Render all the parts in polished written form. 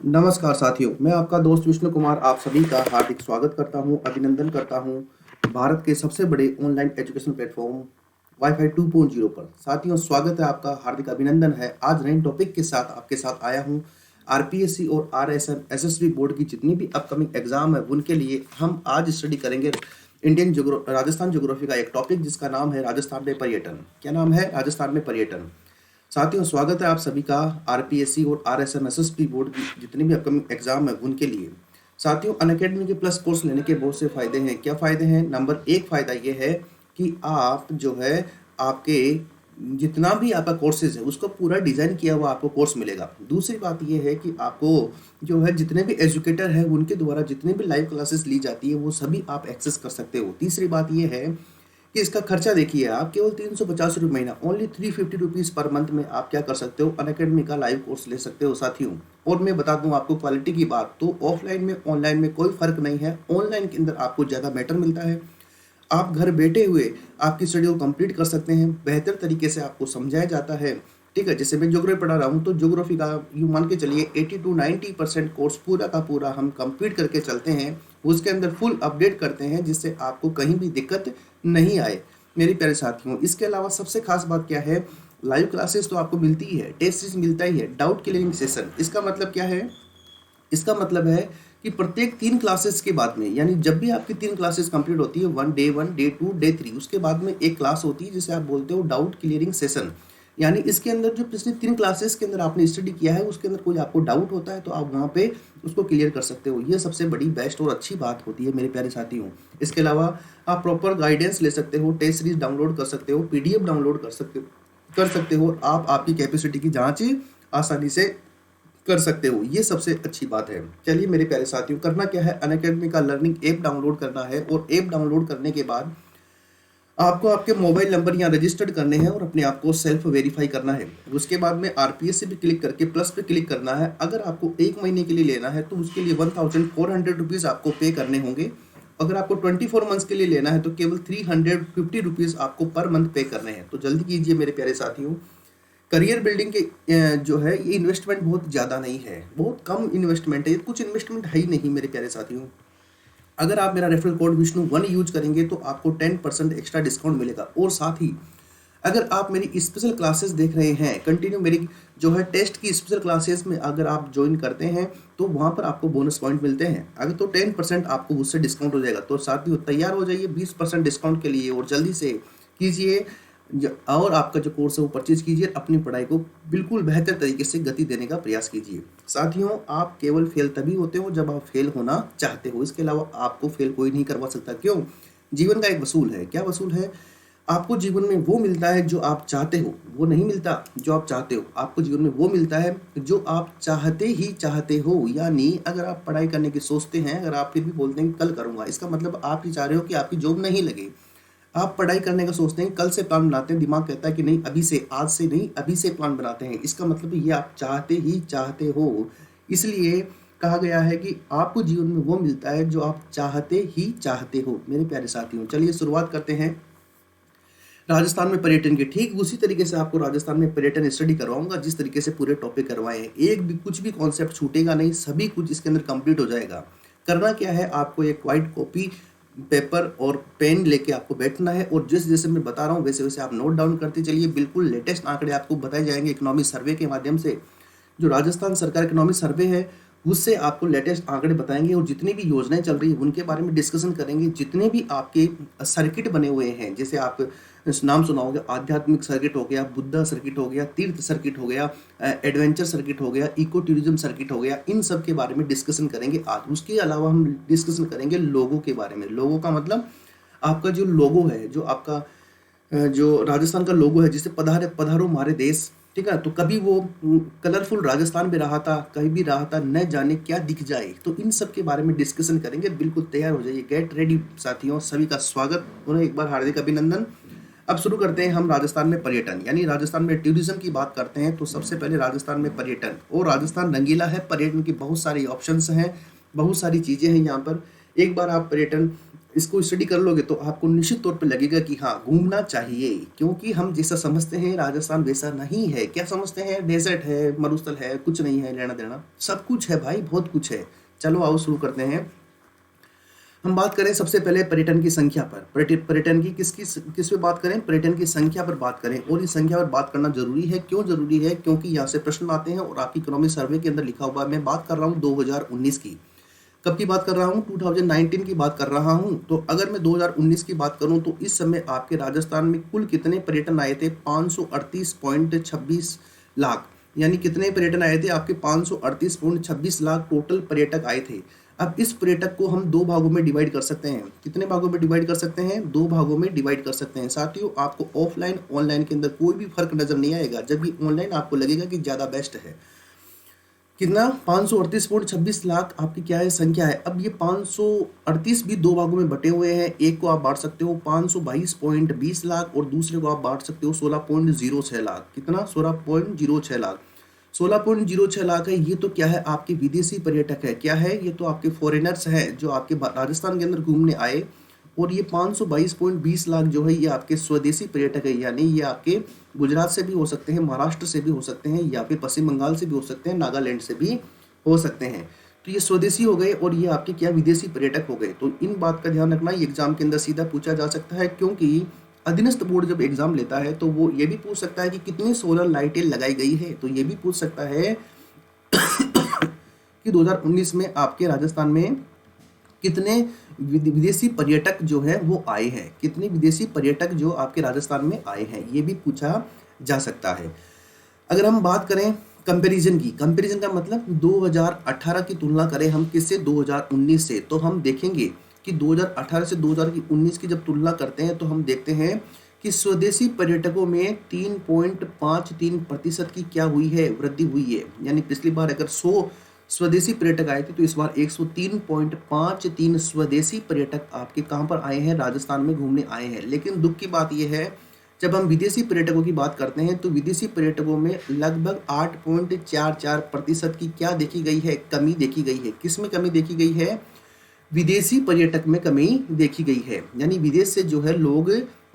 नमस्कार साथियों, मैं आपका दोस्त विष्णु कुमार आप सभी का हार्दिक स्वागत करता हूं, अभिनंदन करता हूं भारत के सबसे बड़े ऑनलाइन एजुकेशन प्लेटफॉर्म वाईफाई 2.0 पर। साथियों, स्वागत है आपका, हार्दिक अभिनंदन है। आज नए टॉपिक के साथ आपके साथ आया हूं। आरपीएससी और आरएसएम एसएसबी बोर्ड की जितनी भी अपकमिंग एग्जाम है उनके लिए हम आज स्टडी करेंगे राजस्थान ज्योग्राफी का एक टॉपिक जिसका नाम है राजस्थान में पर्यटन। क्या नाम है? राजस्थान में पर्यटन। साथियों, स्वागत है आप सभी का आरपीएससी और आरएसएम एसएसबी बोर्ड की जितनी भी अपकमिंग एग्जाम है उनके लिए। साथियों, अनअकैडमी के प्लस कोर्स लेने के बहुत से फायदे हैं। क्या फायदे हैं? नंबर एक फायदा ये है कि आप जो है आपके जितना भी आपका कोर्सेज है उसको पूरा डिजाइन किया हुआ आपको कोर्स मिलेगा। दूसरी बात ये है कि आपको जो है जितने भी एजुकेटर हैं उनके द्वारा जितने भी लाइव क्लासेस ली जाती है वो सभी आप एक्सेस कर सकते हो। तीसरी बात ये है कि इसका खर्चा देखिए, आप केवल 350 रुपये महीना, ओनली 350 रुपीज़ पर मंथ में आप क्या कर सकते हो? अनअकैडमी का लाइव कोर्स ले सकते हो साथियों। और मैं बता दूं आपको क्वालिटी की बात, तो ऑफलाइन में ऑनलाइन में कोई फर्क नहीं है। ऑनलाइन के अंदर आपको ज़्यादा बेटर मिलता है। आप घर बैठे हुए आपकी स्टडी को कंप्लीट कर सकते हैं, बेहतर तरीके से आपको समझाया जाता है। ठीक है, जैसे मैं ज्योग्राफी पढ़ा रहा हूँ तो ज्योग्राफी का यूँ मान के चलिए 80 to 90% कोर्स पूरा का पूरा हम कंप्लीट करके चलते हैं, उसके अंदर फुल अपडेट करते हैं जिससे आपको कहीं भी दिक्कत नहीं आए मेरे प्यारे साथियों। इसके अलावा सबसे खास बात क्या है? लाइव क्लासेस तो आपको मिलती ही है, टेस्ट सीरीज मिलता ही है, डाउट क्लियरिंग सेशन। इसका मतलब क्या है? इसका मतलब है कि प्रत्येक 3 क्लासेस के बाद में, यानी जब भी आपकी 3 क्लासेस कंप्लीट होती है, डे 1, डे 2, डे 3, उसके बाद में एक क्लास होती है जिसे आप बोलते हो डाउट क्लियरिंग सेशन। यानी इसके अंदर जो पिछले 3 क्लासेस के अंदर आपने स्टडी किया है उसके अंदर कोई आपको डाउट होता है तो आप वहाँ पे उसको क्लियर कर सकते हो। ये सबसे बड़ी बेस्ट और अच्छी बात होती है मेरे प्यारे साथियों। इसके अलावा आप प्रॉपर गाइडेंस ले सकते हो, टेस्ट सीरीज डाउनलोड कर सकते हो, पीडीएफ डाउनलोड कर सकते हो। आप आपकी कैपेसिटी की जांच आसानी से कर सकते हो। ये सबसे अच्छी बात है। चलिए मेरे प्यारे साथियों, करना क्या है? अनअकैडमी का लर्निंग ऐप डाउनलोड करना है और ऐप डाउनलोड करने के बाद आपको आपके मोबाइल नंबर यहाँ रजिस्टर्ड करने हैं और अपने आप को सेल्फ वेरीफाई करना है। उसके बाद में आरपीएस से भी क्लिक करके प्लस पे क्लिक करना है। अगर आपको 1 महीने के लिए लेना है तो उसके लिए 1400 रुपीज़ आपको पे करने होंगे। अगर आपको 24 मंथ्स के लिए लेना है तो केवल 350 रुपीज़ आपको पर मंथ पे करने हैं। तो जल्दी कीजिए मेरे प्यारे साथियों। करियर बिल्डिंग के जो है ये इन्वेस्टमेंट बहुत ज़्यादा नहीं है, बहुत कम इन्वेस्टमेंट है, ये कुछ इन्वेस्टमेंट है ही नहीं मेरे प्यारे साथियों। अगर आप मेरा रेफरल कोड विष्णु 1 यूज करेंगे तो आपको 10% एक्स्ट्रा डिस्काउंट मिलेगा। और साथ ही अगर आप मेरी स्पेशल क्लासेस देख रहे हैं कंटिन्यू, मेरी जो है टेस्ट की स्पेशल क्लासेस में अगर आप ज्वाइन करते हैं तो वहाँ पर आपको बोनस पॉइंट मिलते हैं। अगर तो 10% आपको उससे डिस्काउंट हो जाएगा। तो साथ ही तैयार हो जाइए 20% डिस्काउंट के लिए और जल्दी से कीजिए और आपका जो कोर्स है वो परचेज कीजिए। अपनी पढ़ाई को बिल्कुल बेहतर तरीके से गति देने का प्रयास कीजिए। साथियों, आप केवल फेल तभी होते हो जब आप फेल होना चाहते हो। इसके अलावा आपको फेल कोई नहीं करवा सकता। क्यों? जीवन का एक वसूल है। क्या वसूल है? आपको जीवन में वो मिलता है जो आप चाहते हो, वो नहीं मिलता जो आप चाहते हो। आपको जीवन में वो मिलता है जो आप चाहते ही चाहते हो। यानी अगर आप पढ़ाई करने की सोचते हैं, अगर आप फिर भी बोलते हैं कल करूंगा, इसका मतलब आप ही चाह रहे हो कि आपकी जॉब नहीं लगे। आप पढ़ाई करने का सोचते हैं, कल से प्लान बनाते हैं, दिमाग कहता है कि नहीं अभी से, आज से नहीं, अभी से प्लान बनाते हैं। इसका मतलब ये आप चाहते ही चाहते हो। इसलिए कहा गया है कि आपको जीवन में वो मिलता है जो आप चाहते ही चाहते हो मेरे प्यारे साथियों। चलिए शुरुआत करते हैं राजस्थान में पर्यटन की। ठीक उसी तरीके से आपको राजस्थान में पर्यटन स्टडी करवाऊंगा जिस तरीके से पूरे टॉपिक करवाए हैं। एक भी कुछ भी कॉन्सेप्ट छूटेगा नहीं, सभी कुछ इसके अंदर कंप्लीट हो जाएगा। करना क्या है? आपको एक वाइट कॉपी, पेपर और पेन लेके आपको बैठना है और जैसे जैसे मैं बता रहा हूँ वैसे वैसे आप नोट डाउन करते चलिए। बिल्कुल लेटेस्ट आंकड़े आपको बताए जाएंगे इकोनॉमिक सर्वे के माध्यम से। जो राजस्थान सरकार इकोनॉमिक सर्वे है उससे आपको लेटेस्ट आंकड़े बताएंगे और जितनी भी योजनाएं चल रही है उनके बारे में डिस्कशन करेंगे। जितने भी आपके सर्किट बने हुए हैं, जैसे आप नाम सुना होगा, आध्यात्मिक सर्किट हो गया, बुद्धा सर्किट हो गया, तीर्थ सर्किट हो गया, एडवेंचर सर्किट हो गया, इको टूरिज्म सर्किट हो गया, इन सब के बारे में डिस्कशन करेंगे आज। उसके अलावा हम डिस्कशन करेंगे लोगों के बारे में। लोगों का मतलब आपका जो लोगो है, जो आपका जो राजस्थान का लोगो है, जिसे पधारे पधारो हमारे देश, ठीक है, तो कभी वो कलरफुल राजस्थान में रहा था, कहीं भी रहा था, न जाने क्या दिख जाए। तो इन सब के बारे में डिस्कशन करेंगे। बिल्कुल तैयार हो जाइए, गेट रेडी साथियों। सभी का स्वागत, उन्हें एक बार हार्दिक अभिनंदन। अब शुरू करते हैं हम राजस्थान में पर्यटन, यानी राजस्थान में टूरिज्म की बात करते हैं। तो सबसे पहले राजस्थान में पर्यटन, और राजस्थान रंगीला है, पर्यटन की बहुत सारी ऑप्शंस हैं, बहुत सारी चीज़ें हैं यहाँ पर। एक बार आप पर्यटन इसको स्टडी कर लोगे तो आपको निश्चित तौर पे लगेगा कि हाँ घूमना चाहिए, क्योंकि हम जैसा समझते हैं राजस्थान वैसा नहीं है। क्या समझते हैं? डेजर्ट है, मरुस्थल है, कुछ नहीं है लेना देना। सब कुछ है भाई, बहुत कुछ है। चलो आओ शुरू करते हैं। हम बात करें सबसे पहले पर्यटन की संख्या पर। पर्यटन की किस पे बात करें? पर्यटन की संख्या पर बात करें। और इस संख्या पर बात करना जरूरी है। क्यों जरूरी है? क्योंकि यहाँ से प्रश्न आते हैं और आपकी इकोनॉमिक सर्वे के अंदर लिखा हुआ है। मैं बात कर रहा हूँ 2019 की। कब की बात कर रहा हूँ? 2019 की बात कर रहा हूँ। तो अगर मैं 2019 की बात करूँ तो इस समय आपके राजस्थान में कुल कितने पर्यटन आए थे? 538.26 लाख। यानी कितने पर्यटन आए थे? आपके 538.26 लाख टोटल पर्यटक आए थे। अब इस पर्यटक को हम दो भागों में डिवाइड कर सकते हैं। कितने भागों में डिवाइड कर सकते हैं? दो भागों में डिवाइड कर सकते हैं। साथियों, आपको ऑफलाइन ऑनलाइन के अंदर कोई भी फर्क नजर नहीं आएगा, जबकि ऑनलाइन आपको लगेगा कि ज़्यादा बेस्ट है। कितना? 538.26 लाख आपकी क्या है? संख्या है। अब ये 538 भी दो भागों में बटे हुए हैं। एक को आप बांट सकते हो 522.20 लाख और दूसरे को आप बांट सकते हो 16.06 लाख। कितना? 16.06 लाख। 16.06 लाख है। ये तो क्या है? आपके विदेशी पर्यटक है। क्या है? ये तो आपके फॉरेनर्स हैं जो आपके राजस्थान के अंदर घूमने आए। और ये 522.20 लाख जो है ये आपके स्वदेशी पर्यटक है। यानी ये आपके गुजरात से भी हो सकते हैं, महाराष्ट्र से भी हो सकते हैं, या फिर पश्चिम बंगाल से भी हो सकते हैं, नागालैंड से भी हो सकते हैं। तो ये स्वदेशी हो गए और ये आपके क्या? विदेशी पर्यटक हो गए। तो इन बात का ध्यान रखना, ये एग्जाम के अंदर सीधा पूछा जा सकता है। क्योंकि अधीनस्थ बोर्ड जब एग्जाम लेता है तो वो ये भी पूछ सकता है कि कितनी सोलर लाइटें लगाई गई है। तो ये भी पूछ सकता है कि 2019 में आपके राजस्थान में कितने विदेशी पर्यटक जो है वो आए हैं। कितने विदेशी पर्यटक जो आपके राजस्थान में आए हैं, ये भी पूछा जा सकता है। अगर हम बात करें कंपैरिजन की, कंपैरिजन का मतलब 2018 की तुलना करें हम किससे? 2019 से। तो हम देखेंगे कि 2018 से 2019 की जब तुलना करते हैं तो हम देखते हैं कि स्वदेशी पर्यटकों में 3.53% की क्या हुई है? वृद्धि हुई है। यानी पिछली बार अगर 100 स्वदेशी पर्यटक आए थे तो इस बार 103.53 स्वदेशी पर्यटक आपके कहाँ पर आए हैं? राजस्थान में घूमने आए हैं। लेकिन दुख की बात यह है, जब हम विदेशी पर्यटकों की बात करते हैं तो विदेशी पर्यटकों में लगभग 8.44% की क्या देखी गई है? कमी देखी गई है। किस में कमी देखी गई है? विदेशी पर्यटक में कमी देखी गई है। यानी विदेश से जो है लोग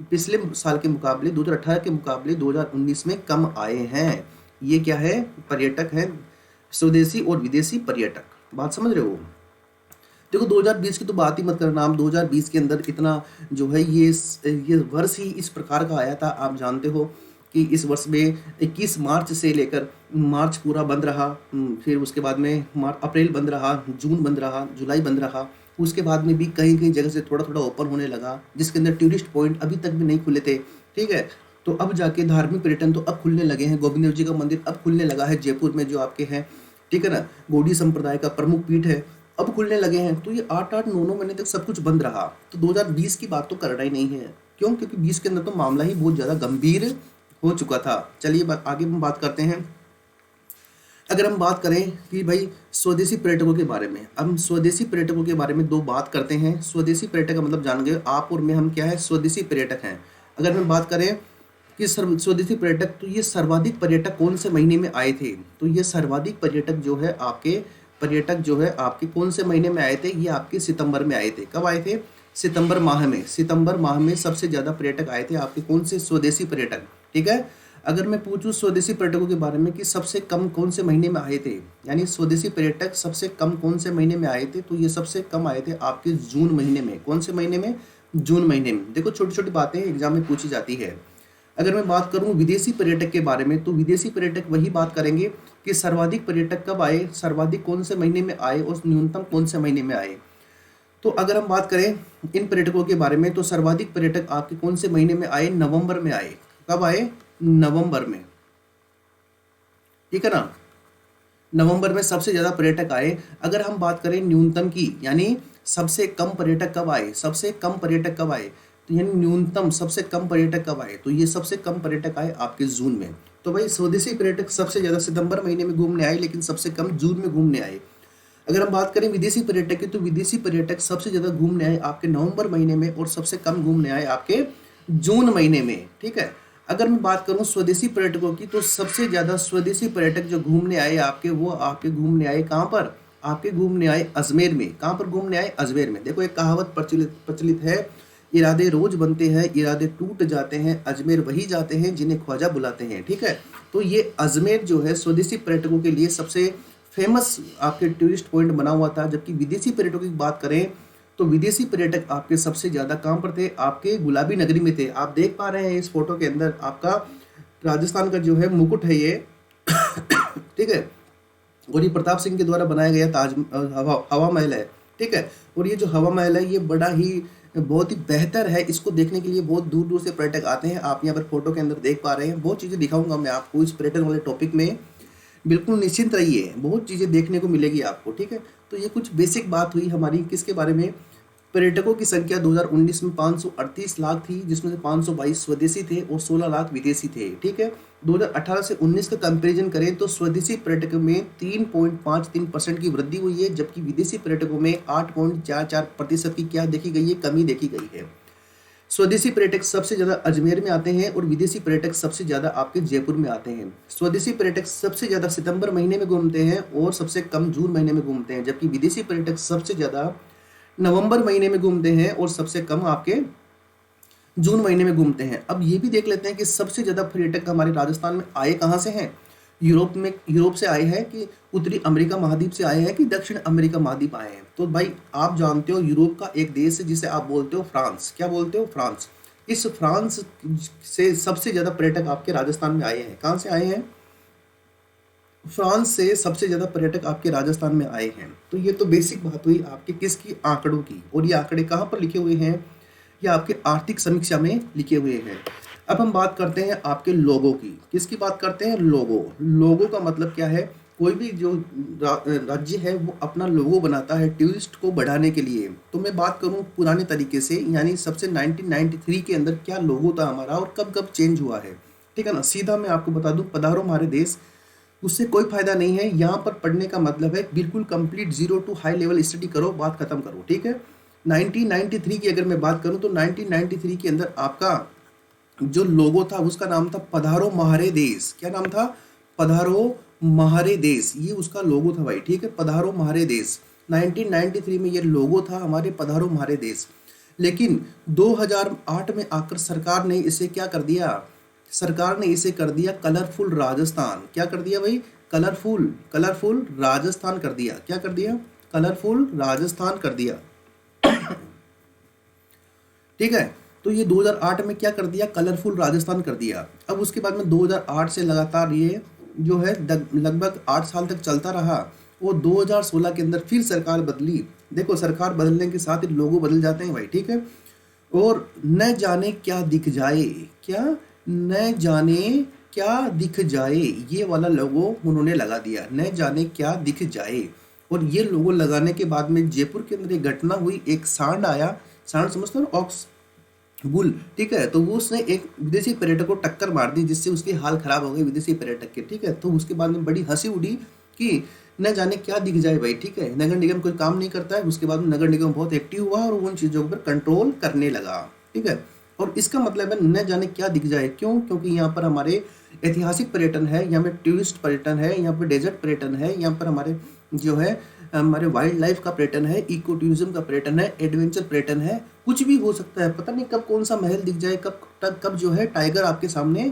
पिछले साल के मुकाबले 2018 के मुकाबले 2019 में कम आए हैं। ये क्या है? पर्यटक है, स्वदेशी और विदेशी पर्यटक। बात समझ रहे हो? देखो 2020 की तो बात ही मत करना। हम 2020 के अंदर इतना जो है ये वर्ष ही इस प्रकार का आया था। आप जानते हो कि इस वर्ष में 21 मार्च से लेकर मार्च पूरा बंद रहा, फिर उसके बाद में अप्रैल बंद रहा, जून बंद रहा, जुलाई बंद रहा। उसके बाद में भी कहीं कहीं जगह से थोड़ा थोड़ा ओपन होने लगा, जिसके अंदर टूरिस्ट पॉइंट अभी तक भी नहीं खुले थे। ठीक है, तो अब जाके धार्मिक पर्यटन तो अब खुलने लगे हैं। गोविंद देव जी का मंदिर अब खुलने लगा है जयपुर में, जो आपके हैं, ठीक है ना, गौड़ी संप्रदाय का प्रमुख पीठ है, अब खुलने लगे हैं। तो ये 8-9 महीने तक सब कुछ बंद रहा। तो 2020 की बात तो करना ही नहीं है। क्यों? क्योंकि 20 के अंदर तो मामला ही बहुत ज़्यादा गंभीर हो चुका था। चलिए आगे हम बात करते हैं। अगर हम बात करें कि भाई स्वदेशी पर्यटकों के बारे में, हम स्वदेशी पर्यटकों के बारे में दो बात करते हैं। स्वदेशी पर्यटक का मतलब जान गए आप और मैं, हम क्या है? स्वदेशी पर्यटक हैं। अगर हम बात करें कि स्वदेशी पर्यटक, तो ये सर्वाधिक पर्यटक कौन से महीने में आए थे? तो ये सर्वाधिक पर्यटक जो है आपके कौन से महीने में आए थे? ये आपके सितंबर में आए थे। कब आए थे? सितंबर माह में। सितंबर माह में सबसे ज़्यादा पर्यटक आए थे आपके कौन से? स्वदेशी पर्यटक। ठीक है, अगर मैं पूछूं स्वदेशी पर्यटकों के बारे में कि सबसे कम कौन से महीने में आए थे, यानी स्वदेशी पर्यटक सबसे कम कौन से महीने में आए थे, तो ये सबसे कम आए थे आपके जून महीने में। कौन से महीने में? जून महीने में। देखो छोटी छोटी बातें एग्जाम में पूछी जाती है। अगर मैं बात करूं विदेशी पर्यटक के बारे में, तो विदेशी पर्यटक वही बात करेंगे कि सर्वाधिक पर्यटक कब आए, सर्वाधिक कौन से महीने में आए और न्यूनतम कौन से महीने में आए। तो अगर हम बात करें इन पर्यटकों के बारे में, तो सर्वाधिक पर्यटक आपके कौन से महीने में आए? नवंबर में आए। कब आए? नवंबर में। ठीक है ना, नवंबर में सबसे ज्यादा पर्यटक आए। अगर हम बात करें न्यूनतम की, यानी सबसे कम पर्यटक कब आए, सबसे कम पर्यटक कब आए, तो यानी न्यूनतम सबसे कम पर्यटक कब आए, तो ये सबसे कम पर्यटक आए आपके जून में। तो भाई स्वदेशी पर्यटक सबसे ज्यादा सितंबर महीने में घूमने आए, लेकिन सबसे कम जून में घूमने आए। अगर हम बात करें विदेशी पर्यटक की, तो विदेशी पर्यटक सबसे ज्यादा घूमने आए आपके नवंबर महीने में और सबसे कम घूमने आए आपके जून महीने में। ठीक है, अगर मैं बात करूं स्वदेशी पर्यटकों की, तो सबसे ज्यादा स्वदेशी पर्यटक जो घूमने आए आपके, वो आपके घूमने आए कहां पर? आपके घूमने आए अजमेर में। कहाँ पर घूमने आए? अजमेर में। देखो एक कहावत प्रचलित है, इरादे रोज बनते हैं, इरादे टूट जाते हैं, अजमेर वही जाते हैं जिन्हें ख्वाजा बुलाते हैं। ठीक है, तो ये अजमेर जो है स्वदेशी पर्यटकों के लिए सबसे फेमस आपके टूरिस्ट पॉइंट बना हुआ था। जबकि विदेशी पर्यटकों की बात करें तो विदेशी पर्यटक आपके सबसे ज्यादा कहाँ पर थे? आपके गुलाबी नगरी में थे। आप देख पा रहे हैं इस फोटो के अंदर आपका राजस्थान का जो है मुकुट है ये ठीक है, और ये प्रताप सिंह के द्वारा बनाया गया हवा महल है। ठीक है, और ये जो हवा महल है ये बड़ा ही बहुत ही बेहतर है। इसको देखने के लिए बहुत दूर दूर से पर्यटक आते हैं। आप यहाँ पर फोटो के अंदर देख पा रहे हैं। बहुत चीज़ें दिखाऊंगा मैं आपको इस पर्यटन वाले टॉपिक में, बिल्कुल निश्चिंत रहिए, बहुत चीज़ें देखने को मिलेगी आपको। ठीक है, तो ये कुछ बेसिक बात हुई हमारी किसके बारे में? पर्यटकों की संख्या 2019 में 538 लाख थी, जिसमें से 522 स्वदेशी थे और 16 लाख विदेशी थे। ठीक है, 2018 से 19 का कंपैरिजन करें तो स्वदेशी पर्यटकों में 3.53% की वृद्धि हुई है, जबकि विदेशी पर्यटकों में 8.44% की क्या देखी गई है? कमी देखी गई है। स्वदेशी पर्यटक सबसे ज्यादा अजमेर में आते हैं और विदेशी पर्यटक सबसे ज्यादा आपके जयपुर में आते हैं। स्वदेशी पर्यटक सबसे ज्यादा सितंबर महीने में घूमते हैं और सबसे कम जून महीने में घूमते हैं, जबकि विदेशी पर्यटक सबसे ज्यादा नवंबर महीने में घूमते हैं और सबसे कम आपके जून महीने में घूमते हैं। अब ये भी देख लेते हैं कि सबसे ज्यादा पर्यटक हमारे राजस्थान में आए कहाँ से हैं? यूरोप से आए हैं कि उत्तरी अमेरिका महाद्वीप से आए हैं कि दक्षिण अमेरिका महाद्वीप आए हैं? तो भाई आप जानते हो यूरोप का एक देश है जिसे आप बोलते हो फ्रांस। क्या बोलते हो? फ्रांस। इस फ्रांस से सबसे ज्यादा पर्यटक आपके राजस्थान में आए हैं। कहाँ से आए हैं? फ्रांस से सबसे ज्यादा पर्यटक आपके राजस्थान में आए हैं। तो ये तो बेसिक बात हुई आपके किसकी? आंकड़ों की। और ये आंकड़े कहाँ पर लिखे हुए हैं? ये आपके आर्थिक समीक्षा में लिखे हुए हैं। अब हम बात करते हैं आपके लोगों की। किसकी बात करते हैं? लोगों का मतलब क्या है? कोई भी जो राज्य है वो अपना लोगो बनाता है टूरिस्ट को बढ़ाने के लिए। तो मैं बात करूं पुराने तरीके से, यानी सबसे 1993 के अंदर क्या लोगो था हमारा और कब कब चेंज हुआ है। ठीक है ना, सीधा मैं आपको बता दूं, पधारो हमारे देश, उससे कोई फायदा नहीं है। यहाँ पर पढ़ने का मतलब है बिल्कुल complete zero to high level study करो, बात खत्म करो। ठीक है, 1993 की अगर मैं बात करूं तो 1993 के अंदर आपका जो लोगो था उसका नाम था पधारो महारे देश। क्या नाम था? पधारो महारे देश, ये उसका लोगो था भाई। ठीक है, पधारो महारे देश 1993 में ये लोगो था हमारे, पधारो महारे देश। लेकिन 2008 में आकर सरकार ने इसे क्या कर दिया? सरकार ने इसे कर दिया कलरफुल राजस्थान। क्या कर दिया भाई? कलरफुल राजस्थान कर दिया। क्या कर दिया? कलरफुल राजस्थान कर दिया। ठीक है, तो ये 2008 में क्या कर दिया? कलरफुल राजस्थान कर दिया। अब उसके बाद में 2008 से लगातार ये जो है लगभग 8 साल तक चलता रहा। वो 2016 के अंदर फिर सरकार बदली। देखो सरकार बदलने के साथ ही लोगो बदल जाते हैं भाई। ठीक है, और न जाने क्या दिख जाए, क्या न जाने क्या दिख जाए, ये वाला लोगो उन्होंने लगा दिया, न जाने क्या दिख जाए। और ये लोगो लगाने के बाद में जयपुर के अंदर एक घटना हुई, एक सांड आया। सांड समझते हो? Ox bull. ठीक है, तो वो उसने एक विदेशी पर्यटक को टक्कर मार दी, जिससे उसकी हाल खराब हो गई विदेशी पर्यटक के। ठीक है, तो उसके बाद में बड़ी हंसी उड़ी कि न जाने क्या दिख जाए भाई। ठीक है, नगर निगम कोई काम नहीं करता है। उसके बाद में नगर निगम बहुत एक्टिव हुआ और उन चीज़ों पर कंट्रोल करने लगा। ठीक है, और इसका मतलब है न जाने क्या दिख जाए। क्यों? क्योंकि यहाँ पर हमारे ऐतिहासिक पर्यटन है, यहाँ पे टूरिस्ट पर्यटन है, यहाँ पे डेजर्ट पर्यटन है, यहाँ पर हमारे जो है हमारे वाइल्ड लाइफ का पर्यटन है, इको टूरिज्म का पर्यटन है, एडवेंचर पर्यटन है। कुछ भी हो सकता है, पता नहीं कब कौन सा महल दिख जाए, कब जो है टाइगर आपके सामने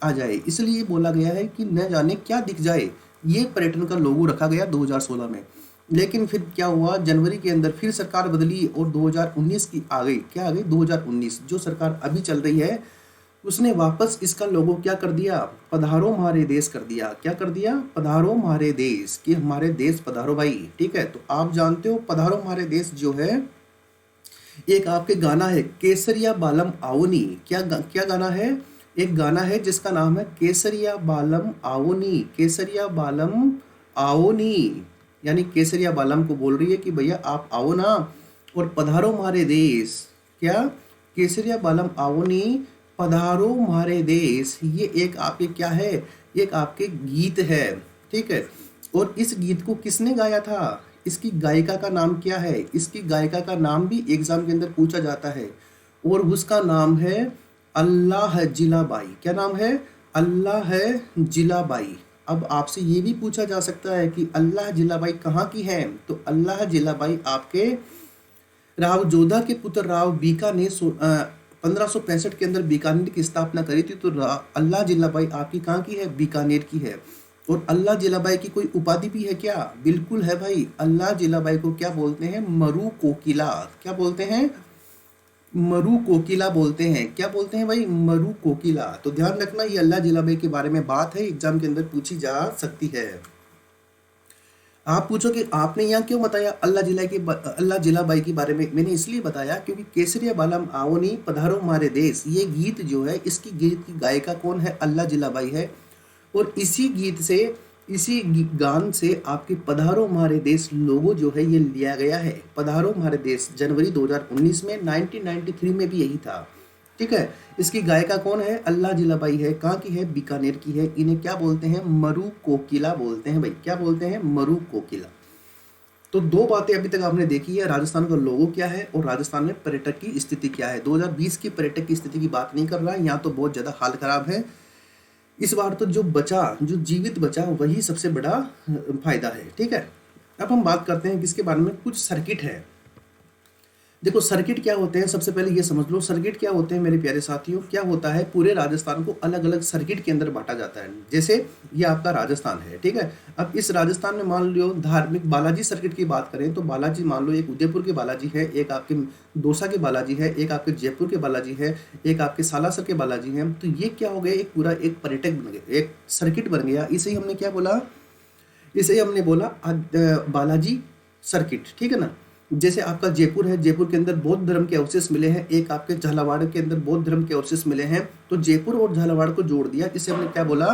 आ जाए। इसलिए बोला गया है कि न जाने क्या दिख जाए, ये पर्यटन का लोगो रखा गया 2016 में। लेकिन फिर क्या हुआ? जनवरी के अंदर फिर सरकार बदली और 2019 की आ गई। क्या आ गई? 2019 जो सरकार अभी चल रही है उसने वापस इसका लोगो क्या कर दिया? पधारो हमारे देश कर दिया। क्या कर दिया? पधारो हमारे देश, कि हमारे देश पधारो भाई। ठीक है, तो आप जानते हो पधारो हमारे देश जो है एक आपके गाना है केसरिया बालम आवनी। क्या गाना है? एक गाना है जिसका नाम है केसरिया बालम आवनी। केसरिया बालम आवनी, यानी केसरिया बालम को बोल रही है कि भैया आप आओ ना और पधारो हमारे देश। क्या? केसरिया बालम आवनी, पधारो हमारे देश। ये एक आपके क्या है? एक आपके गीत है। ठीक है, और इस गीत को किसने गाया था? इसकी गायिका का नाम क्या है? इसकी गायिका का नाम भी एग्जाम के अंदर पूछा जाता है और उसका नाम है अल्लाह जिलाबाई। क्या नाम है? अल्लाह जिलाबाई। अब आपसे ये भी पूछा जा सकता है कि अल्लाह जिलाबाई कहाँ की है, तो अल्लाह जिलाबाई आपके राव जोधा के पुत्र राव बीकानेर 1565 के अंदर बीकानेर की स्थापना करी थी। तो अल्लाह जिलाबाई आपकी कहाँ की है, बीकानेर की है। और अल्लाह जिलाबाई की कोई उपाधि भी है क्या, बिल्कुल है भाई। अल्लाह जिलाबाई को क्या बोलते हैं, मरु कोकिला। क्या बोलते हैं, मरु कोकिला बोलते हैं। क्या बोलते हैं भाई, मरु कोकिला। तो ध्यान रखना, ये अल्लाह जिलाबाई के बारे में बात है, एग्जाम के अंदर पूछी जा सकती है। आप पूछो कि आपने यहाँ क्यों बताया अल्लाह जिलाबाई के बारे में। मैंने इसलिए बताया क्योंकि केसरिया बालम आवनी पधारो हमारे देश, ये गीत जो है, इसकी गीत की गायिका कौन है, अल्लाह जिलाबाई है। और इसी गीत से, इसी गान से आपके पधारो हमारे देश लोगो जो है ये लिया गया है। पधारो हमारे देश जनवरी 2019 में, 1993 में भी यही था। ठीक है, इसकी गायिका कौन है, अल्लाह जिलाबाई है। कहाँ की है, बीकानेर की है। इन्हें क्या बोलते हैं, मरु कोकिला बोलते हैं भाई। क्या बोलते हैं, मरु कोकिला। तो दो बातें अभी तक आपने देखी है, राजस्थान का लोगो क्या है और राजस्थान में पर्यटक की स्थिति क्या है। 2020 की पर्यटक की स्थिति की बात नहीं कर रहा है, यहाँ तो बहुत ज़्यादा हाल खराब है। इस बार तो जो बचा, जो जीवित बचा, वही सबसे बड़ा फायदा है। ठीक है, अब हम बात करते हैं किसके बारे में, कुछ सर्किट है। देखो सर्किट क्या होते हैं, सबसे पहले ये समझ लो सर्किट क्या होते हैं मेरे प्यारे साथियों। क्या होता है, पूरे राजस्थान को अलग अलग सर्किट के अंदर बांटा जाता है। जैसे ये आपका राजस्थान है, ठीक है। अब इस राजस्थान में मान लो धार्मिक बालाजी सर्किट की बात करें तो बालाजी मान लो एक उदयपुर के बालाजी है, एक आपके दौसा के बालाजी है, एक आपके जयपुर के बालाजी है, एक आपके सालासर के बालाजी है। तो ये क्या हो गया, एक पूरा एक पर्यटक बन गया, एक सर्किट बन गया। इसे ही हमने क्या बोला, इसे ही हमने बोला बालाजी सर्किट। ठीक है ना। जैसे आपका जयपुर है, जयपुर के अंदर बौद्ध धर्म के अवशेष मिले हैं, एक आपके झालावाड़ के अंदर बौद्ध धर्म के अवशेष मिले हैं। तो जयपुर और झालावाड़ को जोड़ दिया। इसे हमने क्या बोला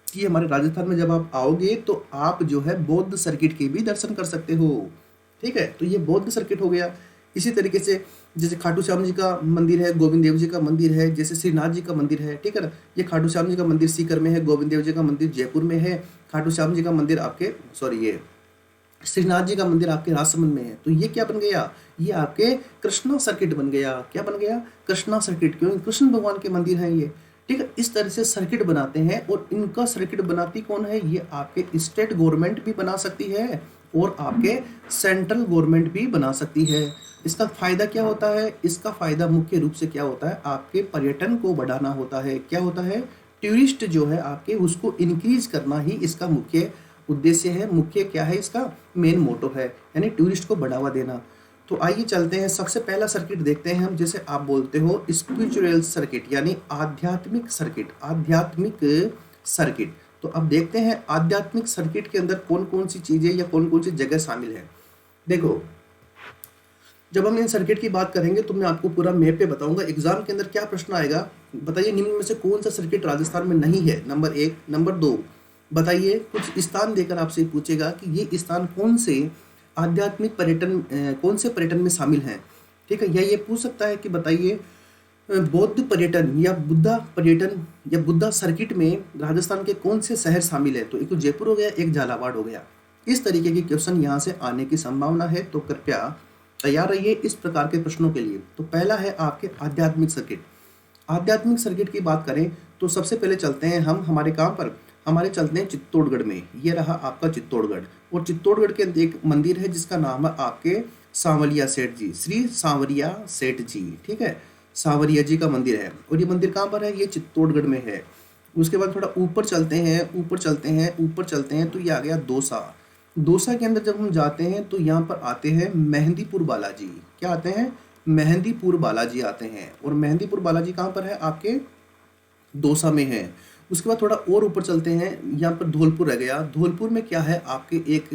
कि हमारे राजस्थान में जब आप आओगे तो आप जो है बौद्ध सर्किट के भी दर्शन कर सकते हो। ठीक है, तो ये बौद्ध सर्किट हो गया। इसी तरीके से जैसे खाटू श्याम जी का मंदिर है, गोविंद देव जी का मंदिर है, जैसे श्रीनाथ जी का मंदिर है। ठीक है ना, ये खाटू श्याम जी का मंदिर सीकर में है, गोविंद देव जी का मंदिर जयपुर में है, खाटू श्याम जी का मंदिर आपके ये श्रीनाथ जी का मंदिर आपके राजसमंद में है। तो ये क्या बन गया, ये आपके कृष्णा सर्किट बन गया। क्या बन गया, कृष्णा सर्किट। क्यों, कृष्ण भगवान के मंदिर हैं ये। ठीक है, इस तरह से सर्किट बनाते हैं। और इनका सर्किट बनाती कौन है, ये आपके स्टेट गवर्नमेंट भी बना सकती है और आपके सेंट्रल गवर्नमेंट भी बना सकती है। इसका फायदा क्या होता है, इसका फायदा मुख्य रूप से क्या होता है, आपके पर्यटन को बढ़ाना होता है। क्या होता है, टूरिस्ट जो है आपके उसको इंक्रीज करना ही इसका मुख्य उद्देश्य है। मुख्य क्या है, इसका मेन मोटो है, यानी टूरिस्ट को बढ़ावा देना। तो आइए चलते हैं, सबसे पहला सर्किट देखते हैं हम। जैसे आप बोलते हो स्पिरिचुअल सर्किट, यानी आध्यात्मिक सर्किट। आध्यात्मिक सर्किट, तो अब देखते हैं आध्यात्मिक सर्किट के अंदर कौन कौन सी चीजें या कौन कौन सी जगह शामिल है। देखो जब हम इन सर्किट की बात करेंगे तो मैं आपको पूरा मैप पे बताऊंगा। एग्जाम के अंदर क्या प्रश्न आएगा, बताइए निम्न में से कौन सा सर्किट राजस्थान में नहीं है, नंबर 1। नंबर 2, बताइए कुछ स्थान देकर आपसे पूछेगा कि ये स्थान कौन से आध्यात्मिक पर्यटन, कौन से पर्यटन में शामिल हैं। ठीक है, या ये पूछ सकता है कि बताइए बौद्ध पर्यटन या बुद्धा पर्यटन या बुद्धा सर्किट में राजस्थान के कौन से शहर शामिल है। तो एक तो जयपुर हो गया, एक झालावाड़ हो गया। इस तरीके के क्वेश्चन यहाँ से आने की संभावना है, तो कृपया तैयार रहिए इस प्रकार के प्रश्नों के लिए। तो पहला है आपके आध्यात्मिक सर्किट। आध्यात्मिक सर्किट की बात करें तो सबसे पहले चलते हैं हम हमारे कहाँ पर, हमारे चलते हैं चित्तौड़गढ़ में। ये रहा आपका चित्तौड़गढ़, और चित्तौड़गढ़ के अंदर एक मंदिर है जिसका नाम है आपके सांवरिया सेठ जी, श्री सांवरिया सेठ जी। ठीक है, सांवरिया जी का मंदिर है, और ये मंदिर कहाँ पर है, ये चित्तौड़गढ़ में है। उसके बाद थोड़ा ऊपर चलते हैं, ऊपर चलते हैं, ऊपर चलते हैं, तो ये आ गया दौसा। दौसा के अंदर जब हम जाते हैं तो यहाँ पर आते हैं मेहंदीपुर बालाजी। क्या आते हैं, मेहंदीपुर बालाजी आते हैं। और मेहंदीपुर बालाजी कहाँ पर है, आपके दौसा में है। उसके बाद थोड़ा और ऊपर चलते हैं, यहाँ पर धौलपुर रह गया। धौलपुर में क्या है, आपके एक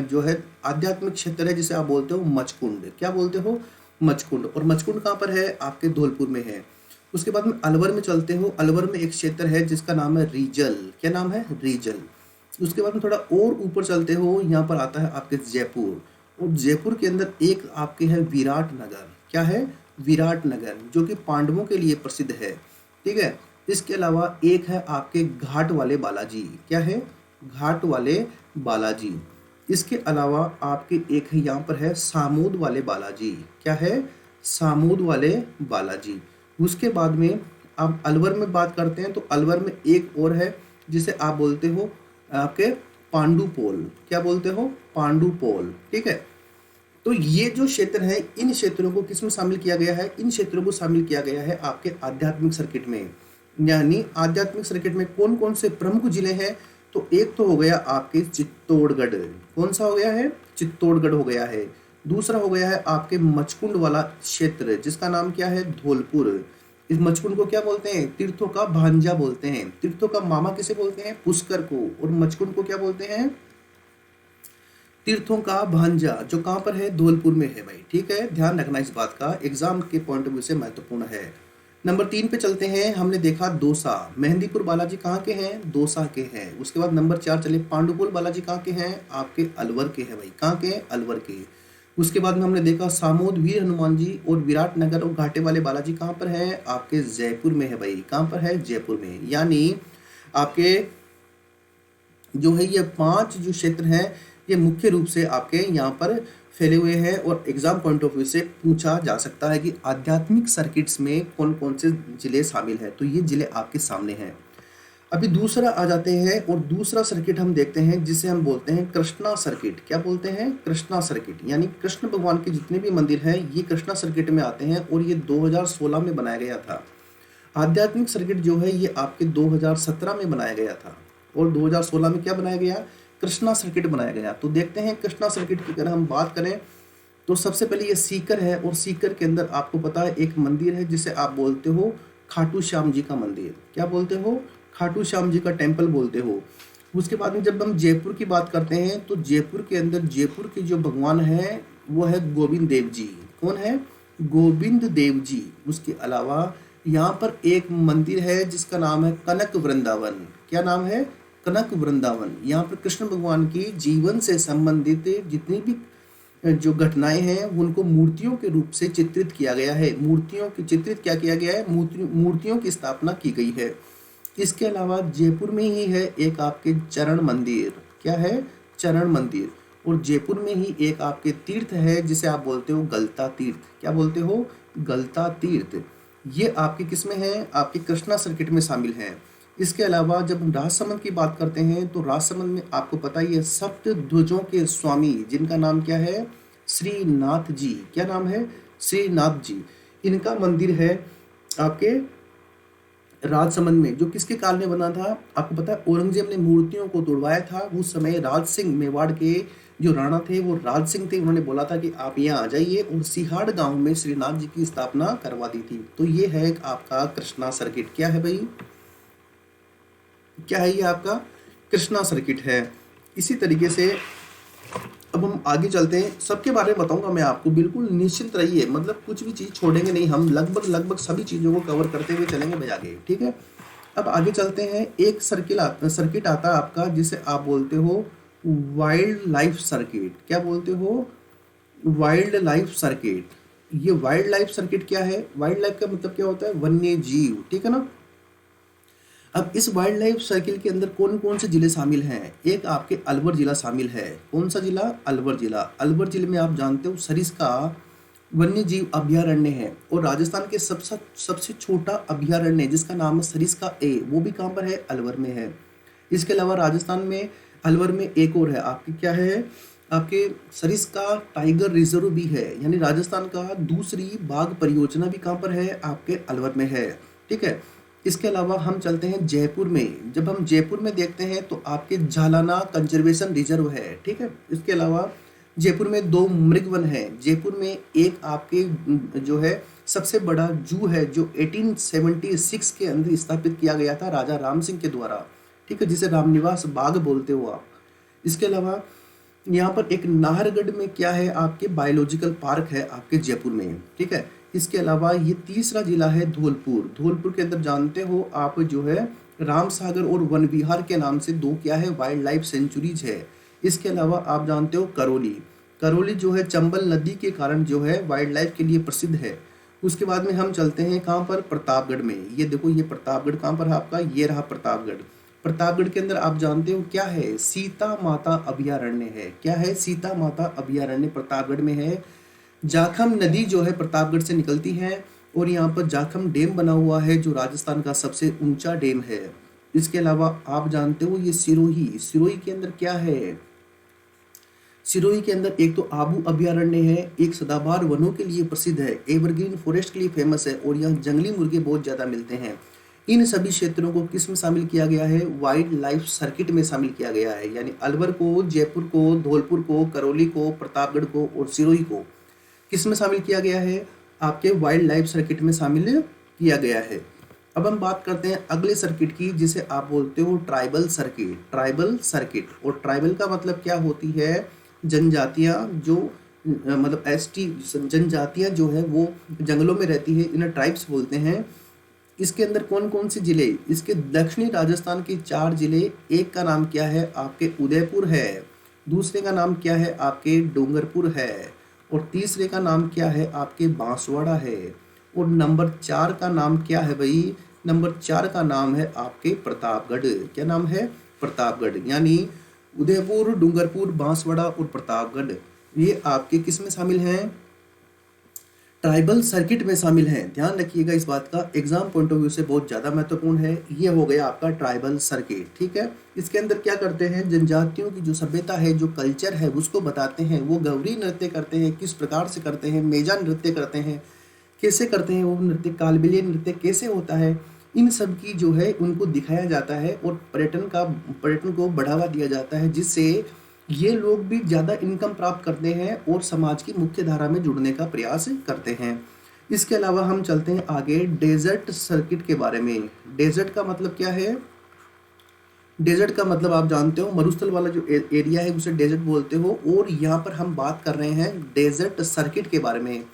जो है आध्यात्मिक क्षेत्र है जिसे आप बोलते हो मचकुंड। क्या बोलते हो, मचकुंड। और मचकुंड कहाँ पर है, आपके धौलपुर में है। उसके बाद में अलवर में चलते हो, अलवर में एक क्षेत्र है जिसका नाम है रीजल। क्या नाम है, रीजल। उसके बाद में थोड़ा और ऊपर चलते हो, यहाँ पर आता है आपके जयपुर। और जयपुर के अंदर एक आपके है विराट नगर। क्या है, विराट नगर, जो कि पांडवों के लिए प्रसिद्ध है। ठीक है, इसके अलावा एक है आपके घाट वाले बालाजी। क्या है, घाट वाले बालाजी। इसके अलावा आपके एक है यहाँ पर है सामूद वाले बालाजी। क्या है, सामूद वाले बालाजी। उसके बाद में आप अलवर में बात करते हैं तो अलवर में एक और है जिसे आप बोलते हो आपके पांडुपोल। क्या बोलते हो? पांडुपोल। ठीक है, तो ये जो क्षेत्र है, इन क्षेत्रों को किसमें शामिल किया गया है? इन क्षेत्रों को शामिल किया गया है आपके आध्यात्मिक सर्किट में। यानी आध्यात्मिक सर्किट में कौन कौन से प्रमुख जिले हैं? तो एक तो हो गया आपके चित्तौड़गढ़। कौन सा हो गया है? चित्तौड़गढ़ हो गया है। दूसरा हो गया है आपके मचकुंड वाला क्षेत्र, जिसका नाम क्या है? धौलपुर। इस मचकुंड को क्या बोलते हैं? तीर्थों का भांजा बोलते हैं। तीर्थों का मामा किसे बोलते हैं? पुष्कर को। और मचकुंड को क्या बोलते हैं? तीर्थों का भांजा, जो कहाँ पर है? धौलपुर में है भाई। ठीक है, ध्यान रखना इस बात का, एग्जाम के पॉइंट ऑफ व्यू से महत्वपूर्ण है। नंबर 3 पे चलते हैं। हमने देखा दौसा, मेहंदीपुर बालाजी कहाँ के हैं? दौसा के हैं। उसके बाद नंबर 4 चले, पांडुपुल बालाजी कहाँ के हैं? आपके अलवर के हैं भाई। कहाँ के? अलवर के। उसके बाद में हमने देखा सामोद वीर हनुमान जी और विराट नगर और घाटे वाले बालाजी कहाँ पर है? आपके जयपुर में है भाई। कहाँ पर है? जयपुर में। यानी आपके जो है ये 5 जो क्षेत्र हैं, ये मुख्य रूप से आपके यहाँ पर फैले हुए हैं और एग्जाम पॉइंट ऑफ व्यू से पूछा जा सकता है कि आध्यात्मिक सर्किट्स में कौन कौन से जिले शामिल हैं। तो ये जिले आपके सामने हैं। अभी दूसरा आ जाते हैं और दूसरा सर्किट हम देखते हैं जिसे हम बोलते हैं कृष्णा सर्किट। क्या बोलते हैं? कृष्णा सर्किट। यानी कृष्ण भगवान के जितने भी मंदिर हैं ये कृष्णा सर्किट में आते हैं और ये 2016 में बनाया गया था। आध्यात्मिक सर्किट जो है ये आपके 2017 में बनाया गया था और 2016 में क्या बनाया गया? कृष्णा सर्किट बनाया गया। तो देखते हैं कृष्णा सर्किट की अगर हम बात करें तो सबसे पहले ये सीकर है और सीकर के अंदर आपको पता है एक मंदिर है जिसे आप बोलते हो खाटू श्याम जी का मंदिर। क्या बोलते हो? खाटू श्याम जी का टेम्पल बोलते हो। उसके बाद में जब हम जयपुर की बात करते हैं तो जयपुर के अंदर जयपुर के जो भगवान है वो है गोविंद देव जी। कौन है? गोविंद देव जी। उसके अलावा यहाँ पर एक मंदिर है जिसका नाम है कनक वृंदावन। क्या नाम है? कनक वृंदावन। यहाँ पर कृष्ण भगवान की जीवन से संबंधित जितनी भी जो घटनाएं हैं उनको मूर्तियों के रूप से चित्रित किया गया है। मूर्तियों की चित्रित क्या किया गया है? मूर्तियों की स्थापना की गई है। इसके अलावा जयपुर में ही है एक आपके चरण मंदिर। क्या है? चरण मंदिर। और जयपुर में ही एक आपके तीर्थ है जिसे आप बोलते हो गलता तीर्थ। क्या बोलते हो? गलता तीर्थ। ये आपके किस में है? आपके कृष्णा सर्किट में शामिल है। इसके अलावा जब हम राजसमंद की बात करते हैं तो राजसमंद में आपको पता ही है सप्त ध्वजों के स्वामी जिनका नाम क्या है? श्रीनाथ जी। क्या नाम है? श्रीनाथ जी। इनका मंदिर है आपके राजसमंद में, जो किसके काल में बना था? आपको पता है औरंगजेब ने मूर्तियों को तोड़वाया था। उस समय राज सिंह, मेवाड़ के जो राणा थे वो राज सिंह थे, उन्होंने बोला था कि आप यहाँ आ जाइए और सिहाड़ गांव में श्रीनाथ जी की स्थापना करवा दी थी। तो ये है आपका कृष्णा सर्किट। क्या है भाई? क्या है ये? आपका कृष्णा सर्किट है। इसी तरीके से अब हम आगे चलते हैं, सबके बारे में बताऊंगा मैं आपको, बिल्कुल निश्चिंत रहिए, मतलब कुछ भी चीज़ छोड़ेंगे नहीं, हम लगभग सभी चीज़ों को कवर करते हुए चलेंगे भाई आगे। ठीक है, अब आगे चलते हैं। एक सर्किट आता है आपका जिसे आप बोलते हो वाइल्ड लाइफ सर्किट। क्या बोलते हो? Wild life circuit. ये वाइल्ड लाइफ सर्किट क्या है? वाइल्ड लाइफ का मतलब क्या होता है? वन्य जीव। ठीक है ना। अब इस वाइल्ड लाइफ सर्किल के अंदर कौन कौन से जिले शामिल हैं? एक आपके अलवर जिला शामिल है। कौन सा जिला? अलवर जिला। अलवर जिले में आप जानते हो सरिस्का वन्य जीव अभ्यारण्य है और राजस्थान के सबसे छोटा अभ्यारण्य जिसका नाम है सरिस्का ए, वो भी कहाँ पर है? अलवर में है। इसके अलावा राजस्थान में अलवर में एक और है आपकी, क्या है? आपके सरिस्का टाइगर रिजर्व भी है। यानी राजस्थान का दूसरी बाघ परियोजना भी कहाँ पर है? आपके अलवर में है। ठीक है। इसके अलावा हम चलते हैं जयपुर में। जब हम जयपुर में देखते हैं तो आपके झालाना कंजर्वेशन रिजर्व है। ठीक है। इसके अलावा जयपुर में 2 मृगवन है। जयपुर में एक आपके जो है सबसे बड़ा जू है जो 1876 के अंदर स्थापित किया गया था राजा राम सिंह के द्वारा। ठीक है, जिसे रामनिवास बाग बोलते हो आप। इसके अलावा यहाँ पर एक नाहरगढ़ में क्या है? आपके बायोलॉजिकल पार्क है आपके जयपुर में। ठीक है। इसके अलावा ये तीसरा जिला है धौलपुर। धौलपुर के अंदर जानते हो आप जो है राम सागर और वन विहार के नाम से 2 क्या है? वाइल्ड लाइफ सेंचुरीज है। इसके अलावा आप जानते हो करौली। करौली जो है चंबल नदी के कारण जो है वाइल्ड लाइफ के लिए प्रसिद्ध है। उसके बाद में हम चलते हैं कहाँ पर? प्रतापगढ़ में। ये देखो, ये प्रतापगढ़ कहाँ पर है आपका? ये रहा प्रतापगढ़। प्रतापगढ़ के अंदर आप जानते हो क्या है? सीता माता अभ्यारण्य है। क्या है? सीता माता अभ्यारण्य प्रतापगढ़ में है। जाखम नदी जो है प्रतापगढ़ से निकलती है और यहाँ पर जाखम डैम बना हुआ है जो राजस्थान का सबसे ऊंचा डैम है। इसके अलावा आप जानते हो ये सिरोही, सिरोही के अंदर क्या है? सिरोही के अंदर एक तो आबू अभयारण्य है, एक सदाबहार वनों के लिए प्रसिद्ध है, एवरग्रीन फॉरेस्ट के लिए फेमस है और यहाँ जंगली मुर्गे बहुत ज़्यादा मिलते हैं। इन सभी क्षेत्रों को किस में शामिल किया गया है? वाइल्ड लाइफ सर्किट में शामिल किया गया है। यानी अलवर को, जयपुर को, धौलपुर को, करौली को, प्रतापगढ़ को और सिरोही को किस में शामिल किया गया है? आपके वाइल्ड लाइफ सर्किट में शामिल किया गया है। अब हम बात करते हैं अगले सर्किट की, जिसे आप बोलते हो ट्राइबल सर्किट। ट्राइबल सर्किट, और ट्राइबल का मतलब क्या होती है? जनजातियां जो मतलब एसटी जनजातियां जो है वो जंगलों में रहती है, इन्हें ट्राइब्स बोलते हैं। इसके अंदर कौन कौन से जिले? इसके दक्षिणी राजस्थान के 4 जिले। एक का नाम क्या है? आपके उदयपुर है। दूसरे का नाम क्या है? आपके डूंगरपुर है। और तीसरे का नाम क्या है? आपके बांसवाड़ा है। और नंबर 4 का नाम क्या है भाई? नंबर 4 का नाम है आपके प्रतापगढ़। क्या नाम है? प्रतापगढ़। यानी उदयपुर, डूंगरपुर, बांसवाड़ा और प्रतापगढ़ ये आपके किस में शामिल हैं? ट्राइबल सर्किट में शामिल हैं। ध्यान रखिएगा इस बात का, एग्जाम पॉइंट ऑफ व्यू से बहुत ज़्यादा महत्वपूर्ण है। ये हो गया आपका ट्राइबल सर्किट, ठीक है। इसके अंदर क्या करते हैं? जनजातियों की जो सभ्यता है, जो कल्चर है, उसको बताते हैं। वो गौरी नृत्य करते हैं, किस प्रकार से करते हैं, मेजा नृत्य करते हैं, कैसे करते हैं वो नृत्य, कालबेलिया नृत्य कैसे होता है, इन सब की जो है उनको दिखाया जाता है और पर्यटन को बढ़ावा दिया जाता है, जिससे ये लोग भी ज़्यादा इनकम प्राप्त करते हैं और समाज की मुख्य धारा में जुड़ने का प्रयास करते हैं। इसके अलावा हम चलते हैं आगे डेजर्ट सर्किट के बारे में। डेजर्ट का मतलब क्या है? डेजर्ट का मतलब आप जानते हो, मरुस्थल वाला जो एरिया है उसे डेजर्ट बोलते हो। और यहाँ पर हम बात कर रहे हैं डेजर्ट सर्किट के बारे में।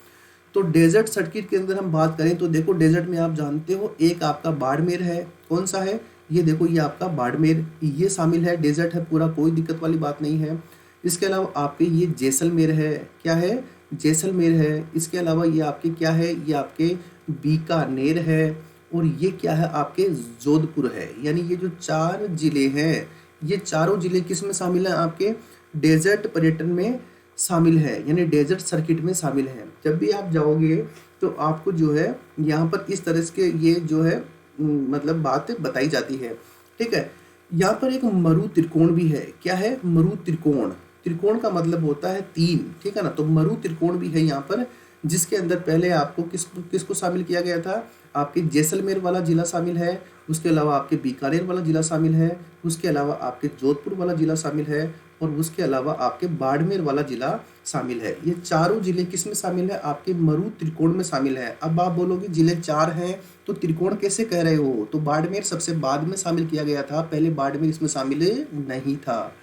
तो डेजर्ट सर्किट के अंदर हम बात करें तो देखो, डेजर्ट में आप जानते हो एक आपका बाड़मेर है। कौन सा है? ये देखो, ये आपका बाड़मेर, ये शामिल है, डेजर्ट है पूरा, कोई दिक्कत वाली बात नहीं है। इसके अलावा आपके ये जैसलमेर है। क्या है? जैसलमेर है। इसके अलावा ये आपके क्या है? ये आपके बीकानेर है। और ये क्या है? आपके जोधपुर है। यानी ये जो 4 जिले हैं, ये चारों जिले किस में शामिल हैं? आपके डेजर्ट पर्यटन में शामिल है, यानी डेजर्ट सर्किट में शामिल है। जब भी आप जाओगे तो आपको जो है यहाँ पर इस तरह के ये जो है मतलब बात बताई जाती है, ठीक है। यहाँ पर एक मरु त्रिकोण भी है। क्या है? मरु त्रिकोण। त्रिकोण का मतलब होता है 3, ठीक है ना। तो मरु त्रिकोण भी है यहाँ पर, जिसके अंदर पहले आपको किसको शामिल किया गया था? आपके जैसलमेर वाला जिला शामिल है, उसके अलावा आपके बीकानेर वाला जिला शामिल है, उसके अलावा आपके जोधपुर वाला जिला शामिल है और उसके अलावा आपके बाड़मेर वाला जिला शामिल है। ये चारों जिले किस में शामिल है? आपके मरु त्रिकोण में शामिल है। अब आप बोलोगे जिले 4 हैं तो त्रिकोण कैसे कह रहे हो? तो बाड़मेर सबसे बाद में शामिल किया गया था, पहले बाड़मेर इसमें शामिल नहीं था।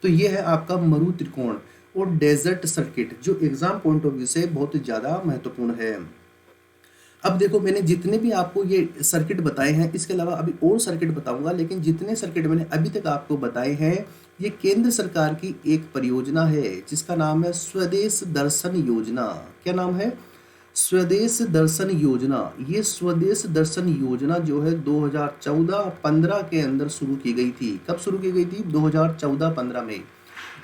तो ये है आपका मरु त्रिकोण और डेजर्ट सर्किट, जो एग्जाम पॉइंट ऑफ व्यू से बहुत ज़्यादा महत्वपूर्ण है। अब देखो, मैंने जितने भी आपको ये सर्किट बताए हैं, इसके अलावा अभी और सर्किट बताऊंगा, लेकिन जितने सर्किट मैंने अभी तक आपको बताए हैं, ये केंद्र सरकार की एक परियोजना है जिसका नाम है स्वदेश दर्शन योजना। क्या नाम है? स्वदेश दर्शन योजना। ये स्वदेश दर्शन योजना जो है 2014-15 के अंदर शुरू की गई थी। कब शुरू की गई थी? 2014-15 में।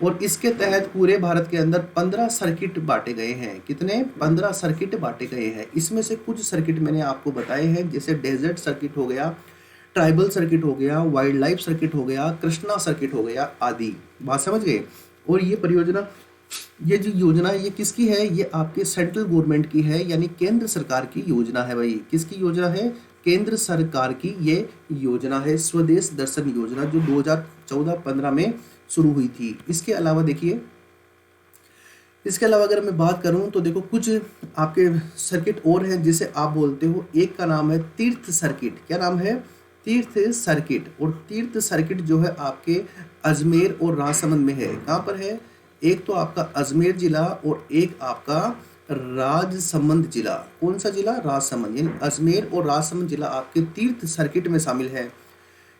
और इसके तहत पूरे भारत के अंदर 15 सर्किट बांटे गए हैं। कितने? 15 सर्किट बांटे गए हैं। इसमें से कुछ सर्किट मैंने आपको बताए हैं, जैसे डेजर्ट सर्किट हो गया, ट्राइबल सर्किट हो गया, वाइल्ड लाइफ सर्किट हो गया, कृष्णा सर्किट हो गया आदि। बात समझ गए? और ये परियोजना, ये जो योजना है, ये किसकी है? ये आपके सेंट्रल गवर्नमेंट की है, यानी केंद्र सरकार की योजना है भाई। किसकी योजना है? केंद्र सरकार की ये योजना है, स्वदेश दर्शन योजना, जो 2014-15 में शुरू हुई थी। इसके अलावा देखिए, इसके अलावा अगर मैं बात करूं तो देखो, कुछ आपके सर्किट और हैं जिसे आप बोलते हो। एक का नाम है तीर्थ सर्किट। क्या नाम है? तीर्थ सर्किट। और तीर्थ सर्किट जो है आपके अजमेर और राजसमंद में है। कहाँ पर है? एक तो आपका अजमेर जिला और एक आपका राजसमंद जिला। कौन सा जिला? राजसमंद। यानी अजमेर और राजसमंद जिला आपके तीर्थ सर्किट में शामिल है।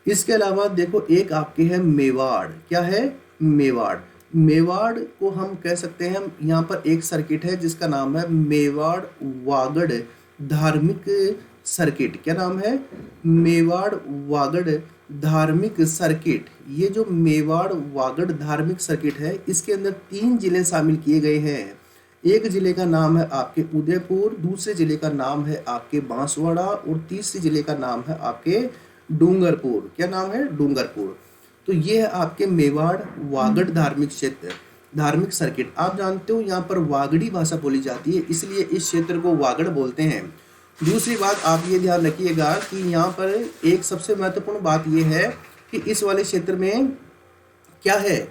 इसके अलावा देखो, एक आपके है मेवाड़। क्या है? मेवाड़। मेवाड़ को हम कह सकते हैं, यहाँ पर एक सर्किट है जिसका नाम है मेवाड़ वागड़ धार्मिक सर्किट। क्या नाम है? मेवाड़ वागड़ धार्मिक सर्किट। ये जो मेवाड़ वागड़ धार्मिक सर्किट है, इसके अंदर 3 जिले शामिल किए गए हैं। एक जिले का नाम है आपके उदयपुर, दूसरे जिले का नाम है आपके बांसवाड़ा और तीसरे जिले का नाम है आपके डूंगरपुर। क्या नाम है? डूंगरपुर। तो ये है आपके मेवाड़ वागड़ धार्मिक क्षेत्र, धार्मिक सर्किट। आप जानते हो यहाँ पर वागड़ी भाषा बोली जाती है, इसलिए इस क्षेत्र को वागड़ बोलते हैं। दूसरी बात आप ये ध्यान रखिएगा कि यहाँ पर एक सबसे महत्वपूर्ण बात ये है कि इस वाले क्षेत्र में क्या है,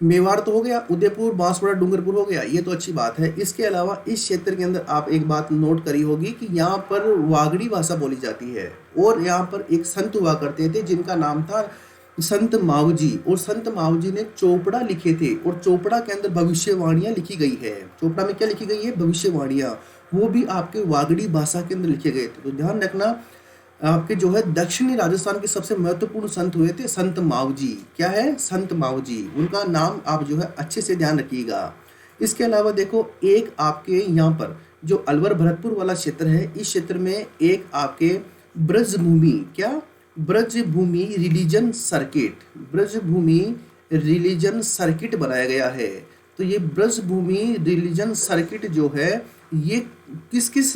मेवाड़ तो हो गया, उदयपुर, बांसवाड़ा, डूंगरपुर हो गया, ये तो अच्छी बात है। इसके अलावा इस क्षेत्र के अंदर आप एक बात नोट करी होगी कि यहाँ पर वागड़ी भाषा बोली जाती है, और यहाँ पर एक संत हुआ करते थे जिनका नाम था संत मावजी, और संत मावजी ने चोपड़ा लिखे थे, और चोपड़ा के अंदर भविष्यवाणियां लिखी गई है। चोपड़ा में क्या लिखी गई है? भविष्यवाणियां, वो भी आपके वागड़ी भाषा के अंदर लिखे गए थे। तो ध्यान रखना, आपके जो है दक्षिणी राजस्थान के सबसे महत्वपूर्ण संत हुए थे संत मावजी। क्या है? संत मावजी, उनका नाम आप जो है अच्छे से ध्यान रखिएगा। इसके अलावा देखो, एक आपके यहाँ पर जो अलवर भरतपुर वाला क्षेत्र है, इस क्षेत्र में एक आपके ब्रजभूमि, क्या? Braj Bhoomi religion circuit, Braj Bhoomi religion circuit बनाया गया है। तो ये ब्रजभूमि रिलीजन सर्किट जो है, ये किस किस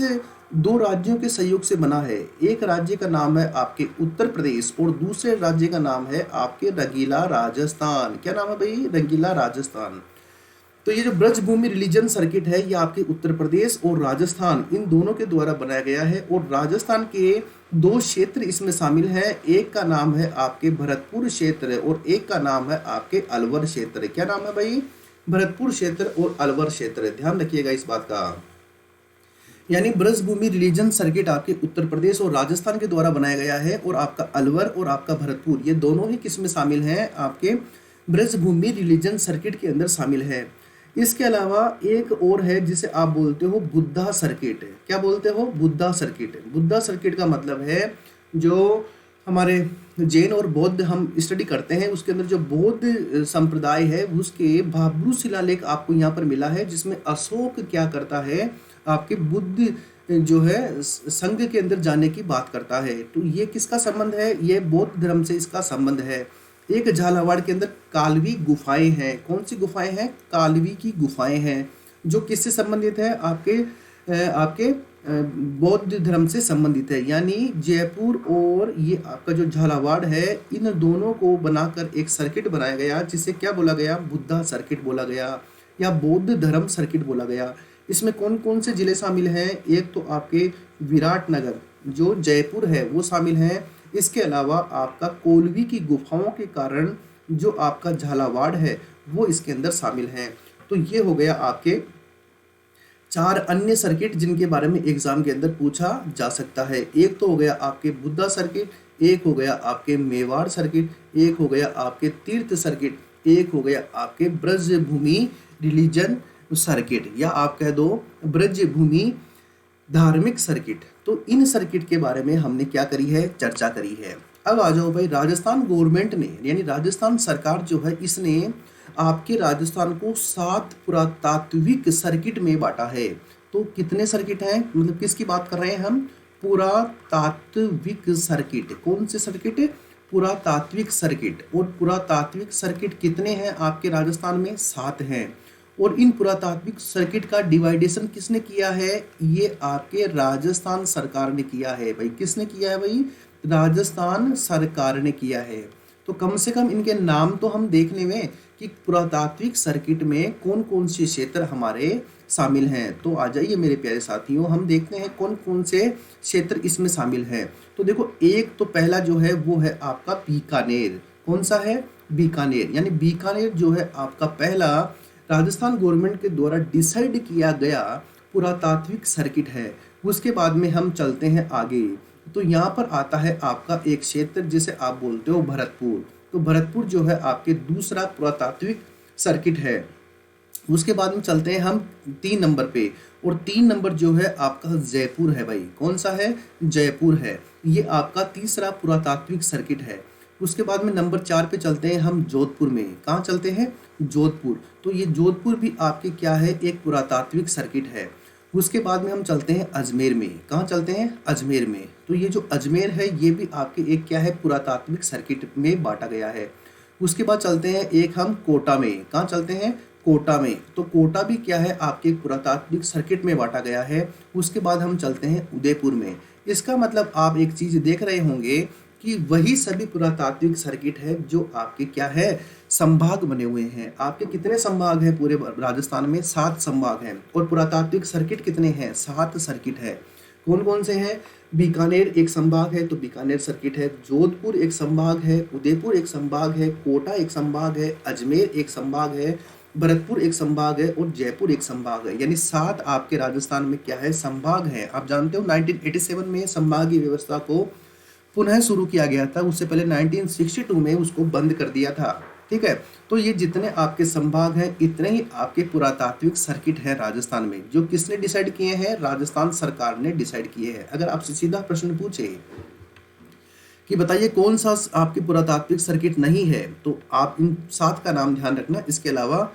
दो राज्यों के सहयोग से बना है। एक राज्य का नाम है आपके उत्तर प्रदेश, और दूसरे राज्य का नाम है आपके रंगीला राजस्थान। क्या नाम है भाई? रंगीला राजस्थान। तो ये जो ब्रजभूमि रिलीजन सर्किट है, ये आपके उत्तर प्रदेश और राजस्थान, इन दोनों के द्वारा बनाया गया है। और राजस्थान के दो क्षेत्र इसमें शामिल हैं, एक का नाम है आपके भरतपुर क्षेत्र और एक का नाम है आपके अलवर क्षेत्र। क्या नाम है भाई? भरतपुर क्षेत्र और अलवर क्षेत्र। ध्यान रखिएगा इस बात का। यानी ब्रजभूमि रिलीजन सर्किट आपके उत्तर प्रदेश और राजस्थान के द्वारा बनाया गया है, और आपका अलवर और आपका भरतपुर, ये दोनों ही किस में शामिल हैं? आपके ब्रजभूमि रिलीजन सर्किट के अंदर शामिल है। इसके अलावा एक और है जिसे आप बोलते हो बुद्धा सर्किट। क्या बोलते हो? बुद्धा सर्किट। बुद्धा सर्किट का मतलब है जो हमारे जैन और बौद्ध हम स्टडी करते हैं, उसके अंदर जो बौद्ध संप्रदाय है उसके भाब्रू शिलालेख आपको यहाँ पर मिला है, जिसमें अशोक क्या करता है, आपके बुद्ध जो है संघ के अंदर जाने की बात करता है। तो ये किसका संबंध है? ये बौद्ध धर्म से इसका संबंध है। एक झालावाड़ के अंदर कालवी गुफाएं हैं। कौन सी गुफाएं हैं? कालवी की गुफाएं हैं, जो किससे संबंधित है? आपके बौद्ध धर्म से संबंधित है। यानी जयपुर और ये आपका जो झालावाड़ है, इन दोनों को बनाकर एक सर्किट बनाया गया, जिसे क्या बोला गया? बुद्धा सर्किट बोला गया, या बौद्ध धर्म सर्किट बोला गया। इसमें कौन कौन से जिले शामिल हैं? एक तो आपके विराटनगर जो जयपुर है वो शामिल है। इसके अलावा आपका कोलवी की गुफाओं के कारण जो आपका झालावाड़ है वो इसके अंदर शामिल है। तो ये हो गया आपके 4 अन्य सर्किट जिनके बारे में एग्जाम के अंदर पूछा जा सकता है। एक तो हो गया आपके बुद्धा सर्किट, एक हो गया आपके मेवाड़ सर्किट, एक हो गया आपके तीर्थ सर्किट, एक हो गया आपके ब्रजभूमि रिलीजन सर्किट, या आप कह दो ब्रजभूमि धार्मिक सर्किट। तो इन सर्किट के बारे में हमने क्या करी है? चर्चा करी है। अब आ जाओ भाई, राजस्थान गवर्नमेंट ने, यानी राजस्थान सरकार जो है, इसने आपके राजस्थान को 7 पुरातात्विक सर्किट में बांटा है। तो कितने सर्किट हैं? मतलब किसकी बात कर रहे हैं हम? पुरातात्विक सर्किट। कौन से सर्किट? पुरातात्विक सर्किट। और पुरातात्विक सर्किट कितने हैं आपके राजस्थान में? 7 हैं। और इन पुरातात्विक सर्किट का डिवाइडेशन किसने किया है? ये आपके राजस्थान सरकार ने किया है भाई। किसने किया है भाई? राजस्थान सरकार ने किया है। तो कम से कम इनके नाम तो हम देख लें कि पुरातात्विक सर्किट में कौन कौन से क्षेत्र हमारे शामिल हैं। तो आ जाइए मेरे प्यारे साथियों, हम देखते हैं कौन कौन से क्षेत्र इसमें शामिल हैं। तो देखो, एक तो पहला जो है वो है आपका बीकानेर। कौन सा है? बीकानेर। यानी बीकानेर जो है आपका पहला राजस्थान गवर्नमेंट के द्वारा डिसाइड किया गया पुरातात्विक सर्किट है। उसके बाद में हम चलते हैं आगे। तो यहाँ पर आता है आपका एक क्षेत्र जिसे आप बोलते हो भरतपुर। तो भरतपुर जो है आपके दूसरा पुरातात्विक सर्किट है। उसके बाद में चलते हैं हम 3 नंबर पे, और 3 नंबर जो है आपका जयपुर है भाई। कौन सा है? जयपुर है। ये आपका तीसरा पुरातात्विक सर्किट है। उसके बाद में नंबर 4 पे चलते हैं हम जोधपुर में। कहाँ चलते हैं? जोधपुर। तो ये जोधपुर भी आपके क्या है? एक पुरातात्विक सर्किट है। उसके बाद में हम चलते हैं अजमेर में। कहाँ चलते हैं? अजमेर में। तो ये जो अजमेर है ये भी आपके एक क्या है? पुरातात्विक सर्किट में बांटा गया है। उसके बाद चलते हैं एक हम कोटा में। कहाँ चलते हैं? कोटा में। तो कोटा भी क्या है? आपके पुरातात्विक सर्किट में बांटा गया है। उसके बाद हम चलते हैं उदयपुर में। इसका मतलब आप एक चीज़ देख रहे होंगे कि वही सभी पुरातात्विक सर्किट है जो आपके क्या है, संभाग बने हुए हैं। आपके कितने संभाग हैं पूरे राजस्थान में? 7 संभाग हैं। और पुरातात्विक सर्किट कितने हैं? 7 सर्किट है। कौन कौन से हैं? बीकानेर एक संभाग है तो बीकानेर सर्किट है, जोधपुर एक संभाग है, उदयपुर एक संभाग है, कोटा एक संभाग है, अजमेर एक संभाग है, भरतपुर एक संभाग है और जयपुर एक संभाग है। यानी 7 आपके राजस्थान में क्या है, संभाग है। आप जानते हो 1987 में संभागीय व्यवस्था को पुनः शुरू किया गया था, उससे पहले 1962 में उसको बंद कर दिया था। ठीक है, तो ये जितने आपके संभाग हैं इतने ही आपके पुरातात्विक सर्किट है राजस्थान में, जो किसने डिसाइड किए हैं? राजस्थान सरकार ने डिसाइड किए हैं। अगर आपसे सीधा प्रश्न पूछे कि बताइए कौन सा आपके पुरातात्विक सर्किट नहीं है, तो आप इन 7 का नाम ध्यान रखना, इसके अलावा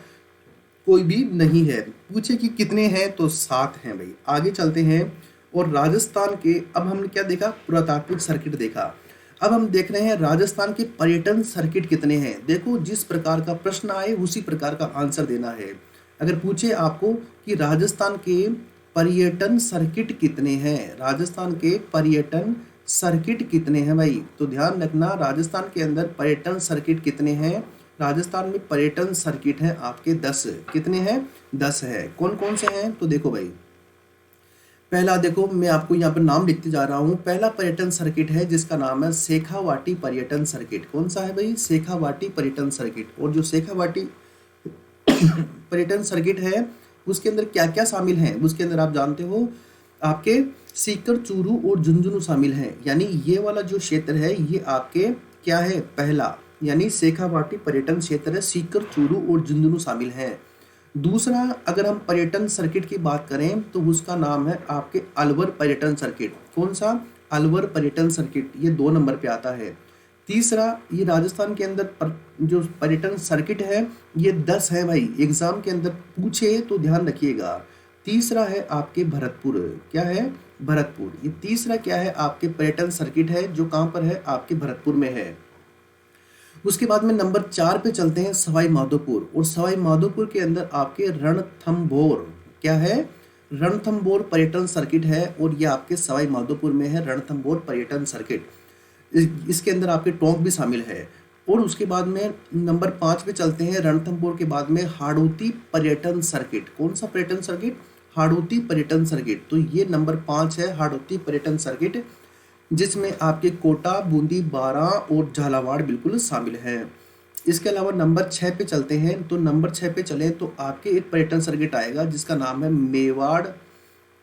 कोई भी नहीं है। पूछे कि कितने हैं, तो 7 हैं भाई। आगे चलते हैं और राजस्थान के, अब हमने क्या देखा? पुरातात्विक सर्किट देखा। अब हम देख रहे हैं राजस्थान के पर्यटन सर्किट कितने हैं। देखो, जिस प्रकार का प्रश्न आए उसी प्रकार का आंसर देना है। अगर पूछे आपको कि राजस्थान के पर्यटन सर्किट कितने हैं, राजस्थान के पर्यटन सर्किट कितने हैं भाई, तो ध्यान रखना राजस्थान के अंदर पर्यटन सर्किट कितने हैं। राजस्थान में पर्यटन सर्किट है आपके 10। कितने हैं? 10 है। कौन कौन से हैं? तो देखो भाई, पहला देखो, मैं आपको यहाँ पर नाम लिखते जा रहा हूँ। पहला पर्यटन सर्किट है जिसका नाम है शेखावाटी पर्यटन सर्किट। कौन सा है भाई? शेखावाटी पर्यटन सर्किट। और जो शेखावाटी पर्यटन सर्किट है उसके अंदर क्या क्या शामिल है? उसके अंदर आप जानते हो आपके सीकर, चूरू और झुंझुनू शामिल हैं। यानी ये वाला जो क्षेत्र है ये आपके क्या है? पहला, यानी शेखावाटी पर्यटन क्षेत्र है, सीकर, चूरू और झुंझुनू शामिल हैं। दूसरा, अगर हम पर्यटन सर्किट की बात करें तो उसका नाम है आपके अलवर पर्यटन सर्किट। कौन सा? अलवर पर्यटन सर्किट, ये 2 नंबर पे आता है। तीसरा, ये राजस्थान के अंदर जो पर्यटन सर्किट है ये 10 है भाई, एग्जाम के अंदर पूछे तो ध्यान रखिएगा। तीसरा है आपके भरतपुर। क्या है? भरतपुर। ये तीसरा क्या है? आपके पर्यटन सर्किट है जो कहाँ पर है? आपके भरतपुर में है। उसके बाद में नंबर 4 पे चलते हैं, सवाई माधोपुर। और सवाई माधोपुर के अंदर आपके रणथंभौर, क्या है? रणथंभौर पर्यटन सर्किट है और ये आपके सवाई माधोपुर में है, रणथंभौर पर्यटन सर्किट। इसके अंदर आपके टोंक भी शामिल है। और उसके बाद में नंबर 5 पे चलते हैं, रणथंभौर के बाद में हाड़ौती पर्यटन सर्किट। कौन सा पर्यटन सर्किट? हाड़ौती पर्यटन सर्किट। तो ये नंबर 5 है, हाड़ौती पर्यटन सर्किट, जिसमें आपके कोटा, बूंदी, बारां और झालावाड़ बिल्कुल शामिल हैं। इसके अलावा नंबर 6 पे चलते हैं, तो नंबर 6 पे चले तो आपके एक पर्यटन सर्किट आएगा जिसका नाम है मेवाड़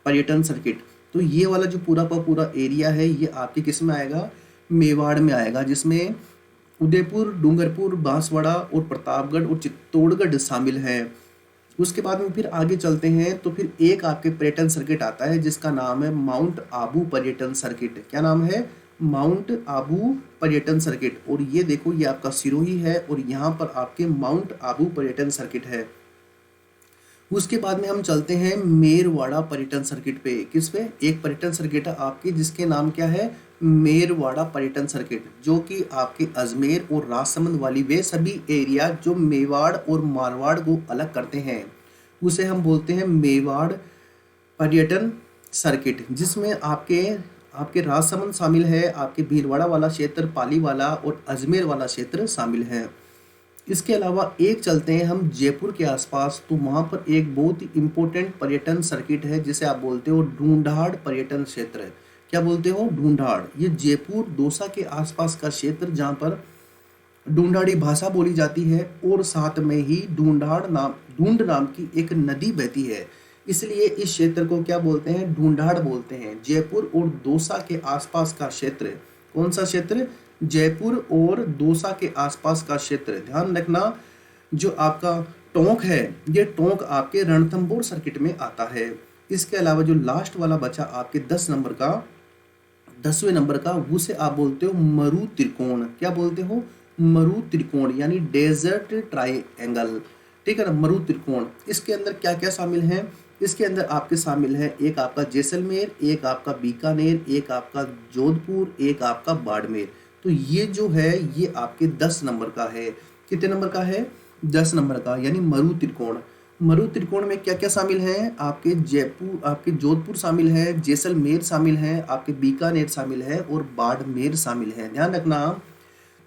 पर्यटन सर्किट। तो ये वाला जो पूरा का पूरा एरिया है ये आपके किस में आएगा? मेवाड़ में आएगा, जिसमें उदयपुर, डूंगरपुर, बांसवाड़ा और प्रतापगढ़ और चित्तौड़गढ़ शामिल हैं। उसके बाद में फिर आगे चलते हैं तो फिर एक आपके पर्यटन सर्किट आता है जिसका नाम है माउंट आबू पर्यटन सर्किट। क्या नाम है? माउंट आबू पर्यटन सर्किट। और ये देखो, ये आपका सिरोही है और यहाँ पर आपके माउंट आबू पर्यटन सर्किट है। उसके बाद में हम चलते हैं मेरवाड़ा पर्यटन सर्किट पे। किस पे? एक पर्यटन सर्किट है आपकी जिसके नाम क्या है? मेरवाड़ा पर्यटन सर्किट, जो कि आपके अजमेर और राजसमंद वाली वे सभी एरिया जो मेवाड़ और मारवाड़ को अलग करते हैं उसे हम बोलते हैं मेवाड़ पर्यटन सर्किट, जिसमें आपके राजसमंद शामिल है, आपके भीलवाड़ा वाला क्षेत्र, पाली वाला और अजमेर वाला क्षेत्र शामिल है। इसके अलावा एक चलते हैं हम जयपुर के आसपास, तो वहाँ पर एक बहुत ही इम्पोर्टेंट पर्यटन सर्किट है जिसे आप बोलते हो ढूंढाड़ पर्यटन क्षेत्र। क्या बोलते हो? ढूंढाड़। ये जयपुर, दौसा के आसपास का क्षेत्र जहाँ पर ढूंढाड़ी भाषा बोली जाती है और साथ में ही ढूंढ नाम की एक नदी बहती है, इसलिए इस क्षेत्र को क्या बोलते हैं? ढूंढाड़ बोलते हैं। जयपुर और दौसा के आसपास का क्षेत्र, कौन सा क्षेत्र? जयपुर और दौसा के आसपास का क्षेत्र। ध्यान रखना, जो आपका टोंक है ये टोंक आपके रणथंभौर सर्किट में आता है। इसके अलावा जो लास्ट वाला बचा आपके 10वें नंबर का, उसे आप बोलते हो मरु त्रिकोण। क्या बोलते हो? मरु त्रिकोण, यानी डेजर्ट ट्राइंगल। ठीक है ना, मरु त्रिकोण। इसके अंदर क्या क्या शामिल है? इसके अंदर आपके शामिल है एक आपका जैसलमेर, एक आपका बीकानेर, एक आपका जोधपुर, एक आपका बाड़मेर। तो ये जो है ये आपके 10 नंबर का है। कितने नंबर का है? 10 नंबर का, यानी मरु त्रिकोण। मरु त्रिकोण में क्या क्या शामिल है? आपके जयपुर, आपके जोधपुर शामिल है, जैसलमेर शामिल है, आपके बीकानेर शामिल है और बाड़मेर शामिल है। ध्यान रखना,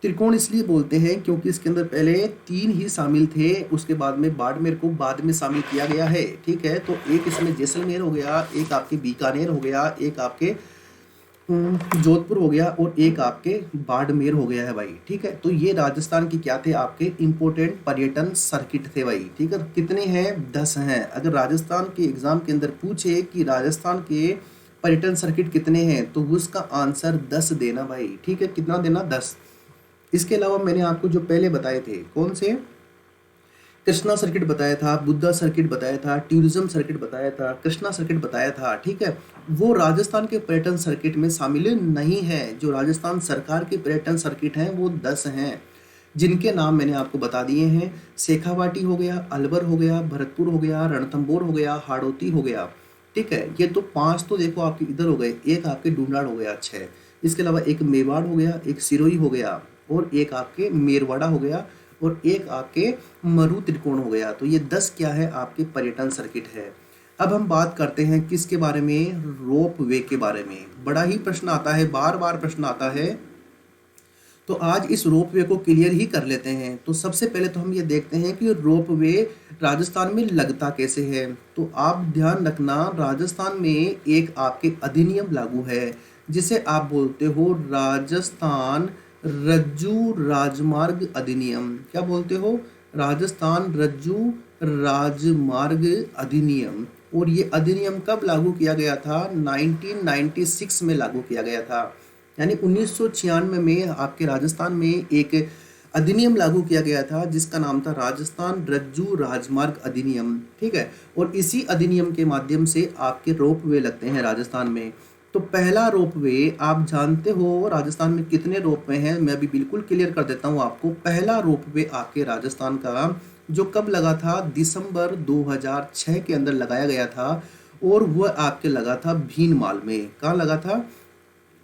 त्रिकोण इसलिए बोलते हैं क्योंकि इसके अंदर पहले तीन ही शामिल थे, उसके बाद में बाड़मेर को बाद में शामिल किया गया है। ठीक है, तो एक इसमें जैसलमेर हो गया, एक आपके बीकानेर हो गया, एक आपके जोधपुर हो गया और एक आपके बाड़मेर हो गया है भाई। ठीक है, तो ये राजस्थान की क्या थे? आपके इंपोर्टेंट पर्यटन सर्किट थे भाई। ठीक है, कितने हैं? 10 हैं। अगर राजस्थान के एग्जाम के अंदर पूछे कि राजस्थान के पर्यटन सर्किट कितने हैं, तो उसका आंसर 10 देना भाई। ठीक है, कितना देना? 10। इसके अलावा मैंने आपको जो पहले बताए थे, कौन से? कृष्णा सर्किट बताया था, बुद्धा सर्किट बताया था, टूरिज्म सर्किट बताया था, कृष्णा सर्किट बताया था। ठीक है, वो राजस्थान के पर्यटन सर्किट में शामिल नहीं है। जो राजस्थान सरकार के पर्यटन सर्किट हैं वो 10 हैं, जिनके नाम मैंने आपको बता दिए हैं। शेखावाटी हो गया, अलवर हो गया, भरतपुर हो गया, रणथंभौर हो गया, हाड़ौती हो गया। ठीक है, ये तो 5 तो देखो आपके इधर हो गए, एक आपके डूंडाड़ हो गया 6, इसके अलावा एक मेवाड़ हो गया, एक सिरोही हो गया और एक आपके मेरवाड़ा हो गया और एक आपके मरु त्रिकोण हो गया। तो ये 10 क्या है? आपके पर्यटन सर्किट है। अब हम बात करते हैं किसके बारे में? रोप वे के बारे में। बड़ा ही प्रश्न आता है, बार बार प्रश्न आता है, तो आज इस रोप वे को क्लियर ही कर लेते हैं। तो सबसे पहले तो हम ये देखते हैं कि रोप वे राजस्थान में लगता कैसे है। तो आप ध्यान रखना, राजस्थान में एक आपके अधिनियम लागू है जिसे आप बोलते हो राजस्थान रज्जू राजमार्ग अधिनियम। क्या बोलते हो? राजस्थान रज्जू राजमार्ग अधिनियम। और ये अधिनियम कब लागू किया गया था? 1996 में लागू किया गया था। यानी 1996 में आपके राजस्थान में एक अधिनियम लागू किया गया था जिसका नाम था राजस्थान रज्जू राजमार्ग अधिनियम। ठीक है, और इसी अधिनियम के माध्यम से आपके रोप वे लगते हैं राजस्थान में। तो पहला रोप वे आप जानते हो राजस्थान में कितने रोप वे हैं? मैं अभी बिल्कुल क्लियर कर देता हूँ आपको। पहला रोप वे आपके राजस्थान का जो कब लगा था? दिसंबर 2006 के अंदर लगाया गया था और वह आपके लगा था भीनमाल में। कहाँ लगा था?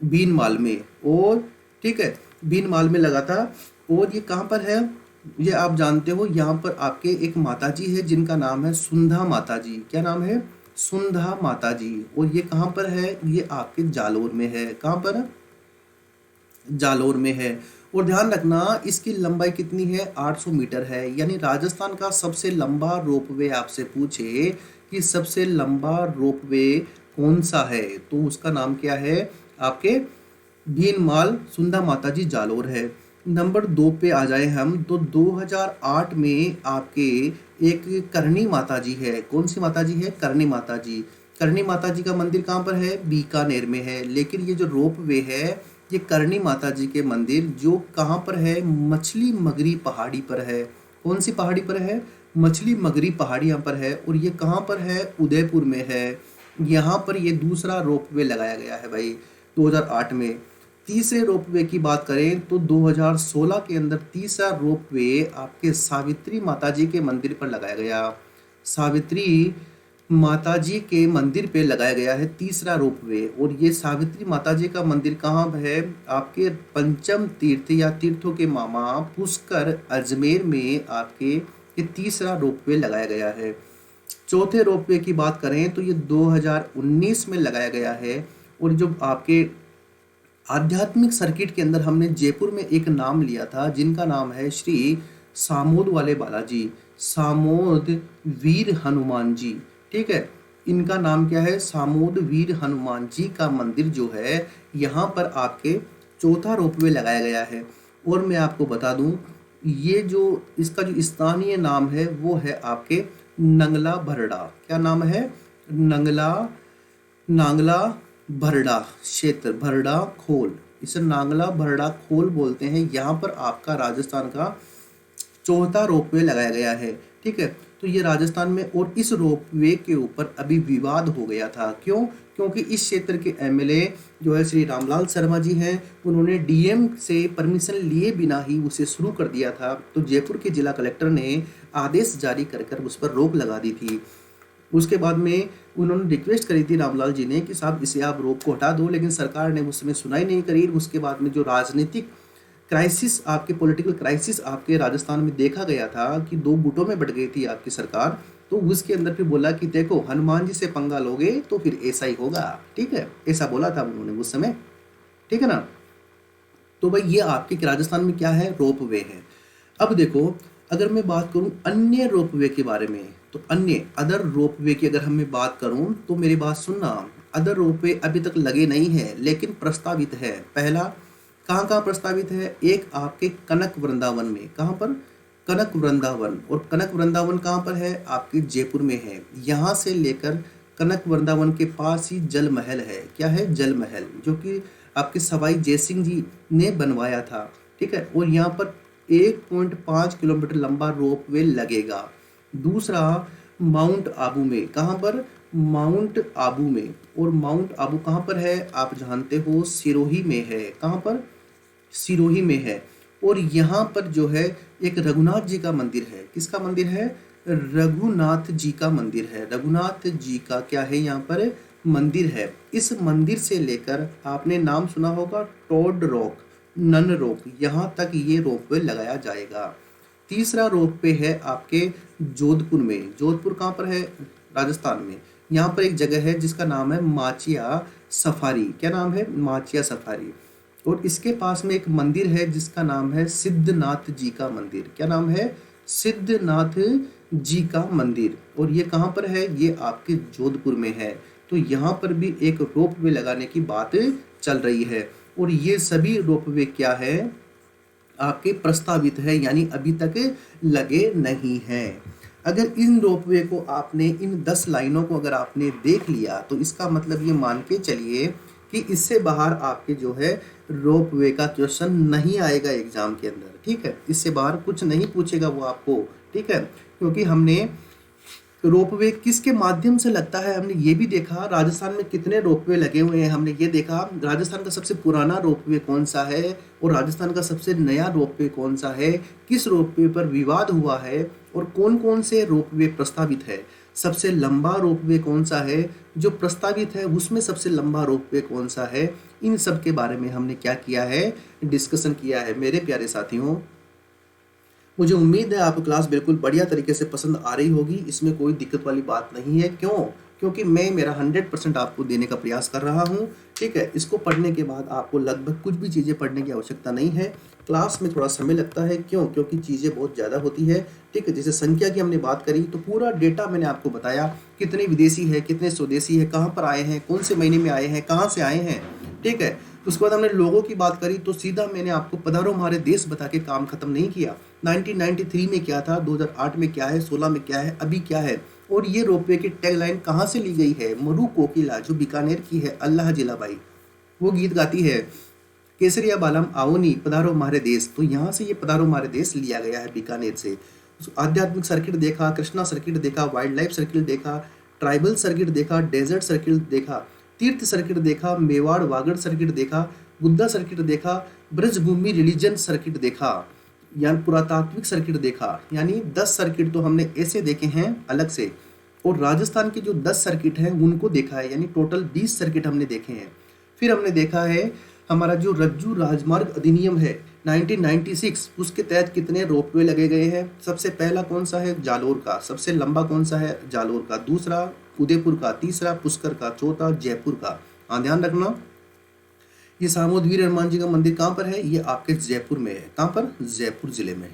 भीनमाल में। और ठीक है, भीनमाल में लगा था। और ये कहाँ पर है? ये आप जानते हो, यहाँ पर आपके एक माताजी है जिनका नाम है सुंधा माताजी। क्या नाम है? सुंधा माताजी। और ये कहाँ पर है? ये आपके जालोर में है। कहाँ पर? जालोर में है। और ध्यान रखना, इसकी लंबाई कितनी है? 800 मीटर है। यानी राजस्थान का सबसे लंबा रोपवे आपसे पूछे कि सबसे लंबा रोपवे कौन सा है, तो उसका नाम क्या है? आपके भीनमाल सुंधा माताजी जालोर है। नंबर 2 पे आ जाए हम, तो 2008 में आपके एक करणी माताजी है। कौन सी माताजी है? करणी माताजी। करणी माताजी का मंदिर कहाँ पर है? बीकानेर में है। लेकिन ये जो रोप वे है, ये करणी माताजी के मंदिर जो कहाँ पर है? मछली मगरी पहाड़ी पर है। कौन सी पहाड़ी पर है? मछली मगरी पहाड़ी यहाँ पर है। और ये कहाँ पर है? उदयपुर में है। यहाँ पर ये दूसरा रोप वे लगाया गया है भाई 2008 में। तीसरे रोप वे की बात करें तो 2016 के अंदर तीसरा रोप वे आपके सावित्री माताजी के मंदिर पर लगाया गया। सावित्री माताजी के मंदिर पे लगाया गया है तीसरा रोप वे। और ये सावित्री माताजी का मंदिर कहाँ है? आपके पंचम तीर्थ या तीर्थों के मामा पुष्कर अजमेर में आपके ये तीसरा रोप वे लगाया गया है। चौथे रोप वे की बात करें तो ये 2019 में लगाया गया है। और जो आपके आध्यात्मिक सर्किट के अंदर हमने जयपुर में एक नाम लिया था जिनका नाम है श्री सामोद वाले बालाजी, सामोद वीर हनुमान जी। ठीक है, इनका नाम क्या है? सामोद वीर हनुमान जी का मंदिर जो है यहाँ पर आपके चौथा रोपवे लगाया गया है। और मैं आपको बता दूं, ये जो इसका जो स्थानीय नाम है वो है आपके नंगला भरड़ा। क्या नाम है? नांगला भरड़ा क्षेत्र, भरड़ा खोल, इसे नांगला भरड़ा खोल बोलते हैं। यहाँ पर आपका राजस्थान का चौथा रोपवे लगाया गया है। ठीक है, तो ये राजस्थान में, और इस रोपवे के ऊपर अभी विवाद हो गया था। क्यों? क्योंकि इस क्षेत्र के एमएलए जो है श्री रामलाल शर्मा जी हैं, उन्होंने डीएम से परमिशन लिए बिना ही उसे शुरू कर दिया था। तो जयपुर के जिला कलेक्टर ने आदेश जारी कर उस पर रोक लगा दी थी। उसके बाद में उन्होंने रिक्वेस्ट करी थी रामलाल जी ने कि साहब इसे आप रोक को हटा दो, लेकिन सरकार ने उस समय सुनाई नहीं करी। उसके बाद में जो राजनीतिक क्राइसिस, आपके पॉलिटिकल क्राइसिस आपके राजस्थान में देखा गया था कि दो गुटों में बट गई थी आपकी सरकार। तो उसके अंदर फिर बोला कि देखो हनुमान जी से पंगा लोगे तो फिर ऐसा ही होगा, ठीक है, ऐसा बोला था उन्होंने उस समय, ठीक है ना। तो भाई ये आपके राजस्थान में क्या है, रोप वे है। अब देखो अगर मैं बात करूं अन्य रोप वे के बारे में, तो अन्य अदर रोप वे की अगर हमें बात करूं तो मेरी बात सुनना, अदर रोप वे अभी तक लगे नहीं है लेकिन प्रस्तावित है। पहला कहाँ कहाँ प्रस्तावित है, एक आपके कनक वृंदावन में, कहाँ पर, कनक वृंदावन, और कनक वृंदावन कहाँ पर है, आपके जयपुर में है। यहाँ से लेकर कनक वृंदावन के पास ही जल महल है, क्या है, जल महल, जो कि आपके सवाई जयसिंह जी ने बनवाया था, ठीक है। और यहाँ पर 1.5 किलोमीटर लंबा रोप वे लगेगा। दूसरा माउंट आबू में, कहाँ पर, माउंट आबू में, और माउंट आबू कहाँ पर है, आप जानते हो सिरोही में है, कहाँ पर, सिरोही में है। और यहाँ पर जो है एक रघुनाथ जी का मंदिर है, किसका मंदिर है, रघुनाथ जी का मंदिर है, रघुनाथ जी का क्या है यहाँ पर मंदिर है। इस मंदिर से लेकर आपने नाम सुना होगा टोड रॉक, नन रॉक, यहाँ तक ये रोपवे लगाया जाएगा। तीसरा रोपवे है आपके जोधपुर में, जोधपुर कहाँ पर है, राजस्थान में। यहाँ पर एक जगह है जिसका नाम है माचिया सफारी, क्या नाम है, माचिया सफारी। और इसके पास में एक मंदिर है जिसका नाम है सिद्धनाथ जी का मंदिर, क्या नाम है, सिद्धनाथ जी का मंदिर। और ये कहाँ पर है, ये आपके जोधपुर में है। तो यहाँ पर भी एक रोपवे लगाने की बात चल रही है। और ये सभी रोपवे क्या है, आपके प्रस्तावित है, यानी अभी तक लगे नहीं हैं। अगर इन रोपवे को आपने, इन 10 लाइनों को अगर आपने देख लिया तो इसका मतलब ये मान के चलिए कि इससे बाहर आपके जो है रोपवे का क्वेश्चन नहीं आएगा एग्जाम के अंदर, ठीक है। इससे बाहर कुछ नहीं पूछेगा वो आपको, ठीक है। क्योंकि हमने रोपवे किसके माध्यम से लगता है, हमने ये भी देखा राजस्थान में कितने रोपवे लगे हुए हैं, हमने ये देखा राजस्थान का सबसे पुराना रोपवे कौन सा है और राजस्थान का सबसे नया रोपवे कौन सा है, किस रोपवे पर विवाद हुआ है और कौन कौन से रोपवे प्रस्तावित है, सबसे लंबा रोपवे कौन सा है जो प्रस्तावित है, उसमें सबसे लंबा रोपवे कौन सा है, इन सब के बारे में हमने क्या किया है, डिस्कशन किया है। मेरे प्यारे साथियों, मुझे उम्मीद है आपको क्लास बिल्कुल बढ़िया तरीके से पसंद आ रही होगी, इसमें कोई दिक्कत वाली बात नहीं है। क्यों, क्योंकि मैं मेरा 100% आपको देने का प्रयास कर रहा हूँ, ठीक है। इसको पढ़ने के बाद आपको लगभग कुछ भी चीज़ें पढ़ने की आवश्यकता नहीं है। क्लास में थोड़ा समय लगता है, क्यों, क्योंकि चीज़ें बहुत ज़्यादा होती है, ठीक है। जैसे संख्या की हमने बात करी तो पूरा डेटा मैंने आपको बताया, कितने विदेशी है, कितने स्वदेशी है, कहाँ पर आए हैं, कौन से महीने में आए हैं, कहाँ से आए हैं, ठीक है। उसके बाद हमने लोगों की बात करी तो सीधा मैंने आपको पधारो हमारे देश बता के काम खत्म नहीं किया। 1993 में क्या था, 2008 में क्या है, 16 में क्या है, अभी क्या है। और ये रोपवे की टैगलाइन कहाँ से ली गई है, मरु कोकिला जो बीकानेर की है, अल्लाह जिलाबाई, वो गीत गाती है, केसरिया बालम आओनी पधारो हमारे देश। तो यहाँ से ये पधारो हमारे देश लिया गया है, बीकानेर से। आध्यात्मिक सर्किट देखा, कृष्णा सर्किट देखा, वाइल्ड लाइफ सर्किट देखा, ट्राइबल सर्किट देखा, डेजर्ट सर्किट देखा, तीर्थ सर्किट देखा, मेवाड़ वागड़ सर्किट देखा, बुद्धा सर्किट देखा, ब्रजभूमि रिलीजन सर्किट देखा, यानी पुरातात्विक सर्किट देखा। यानी 10 सर्किट तो हमने ऐसे देखे हैं अलग से, और राजस्थान के जो 10 सर्किट हैं उनको देखा है, यानी टोटल 20 सर्किट हमने देखे हैं। फिर हमने देखा है हमारा जो रज्जू राजमार्ग अधिनियम है 1996, उसके तहत कितने रोपवे लगे गए हैं। सबसे पहला कौन सा है, जालोर का। सबसे लंबा कौन सा है, जालोर का। दूसरा उदयपुर का। तीसरा पुष्कर का। चौथा जयपुर का। ध्यान रखना, ये सामोद वीर हनुमान जी का मंदिर कहाँ पर है, ये आपके जयपुर में है। कहाँ पर, जयपुर जिले में।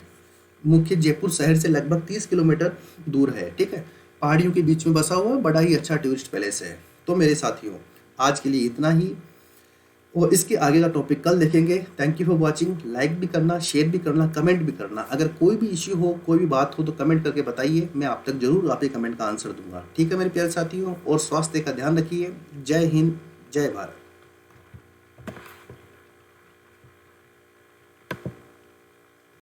मुख्य जयपुर शहर से लगभग 30 किलोमीटर दूर है, ठीक है। पहाड़ियों के बीच में बसा हुआ बड़ा ही अच्छा टूरिस्ट पैलेस है। तो मेरे साथियों, आज के लिए इतना ही, और इसके आगे का टॉपिक कल देखेंगे। Thank you for watching. Like भी करना, शेयर भी करना, कमेंट भी करना। अगर कोई भी इश्यू हो, कोई भी बात हो तो कमेंट करके बताइए, मैं आप तक जरूर आपके कमेंट का आंसर दूंगा, ठीक है मेरे प्यारे साथियों। और स्वास्थ्य का ध्यान रखिए। जय हिंद, जय भारत।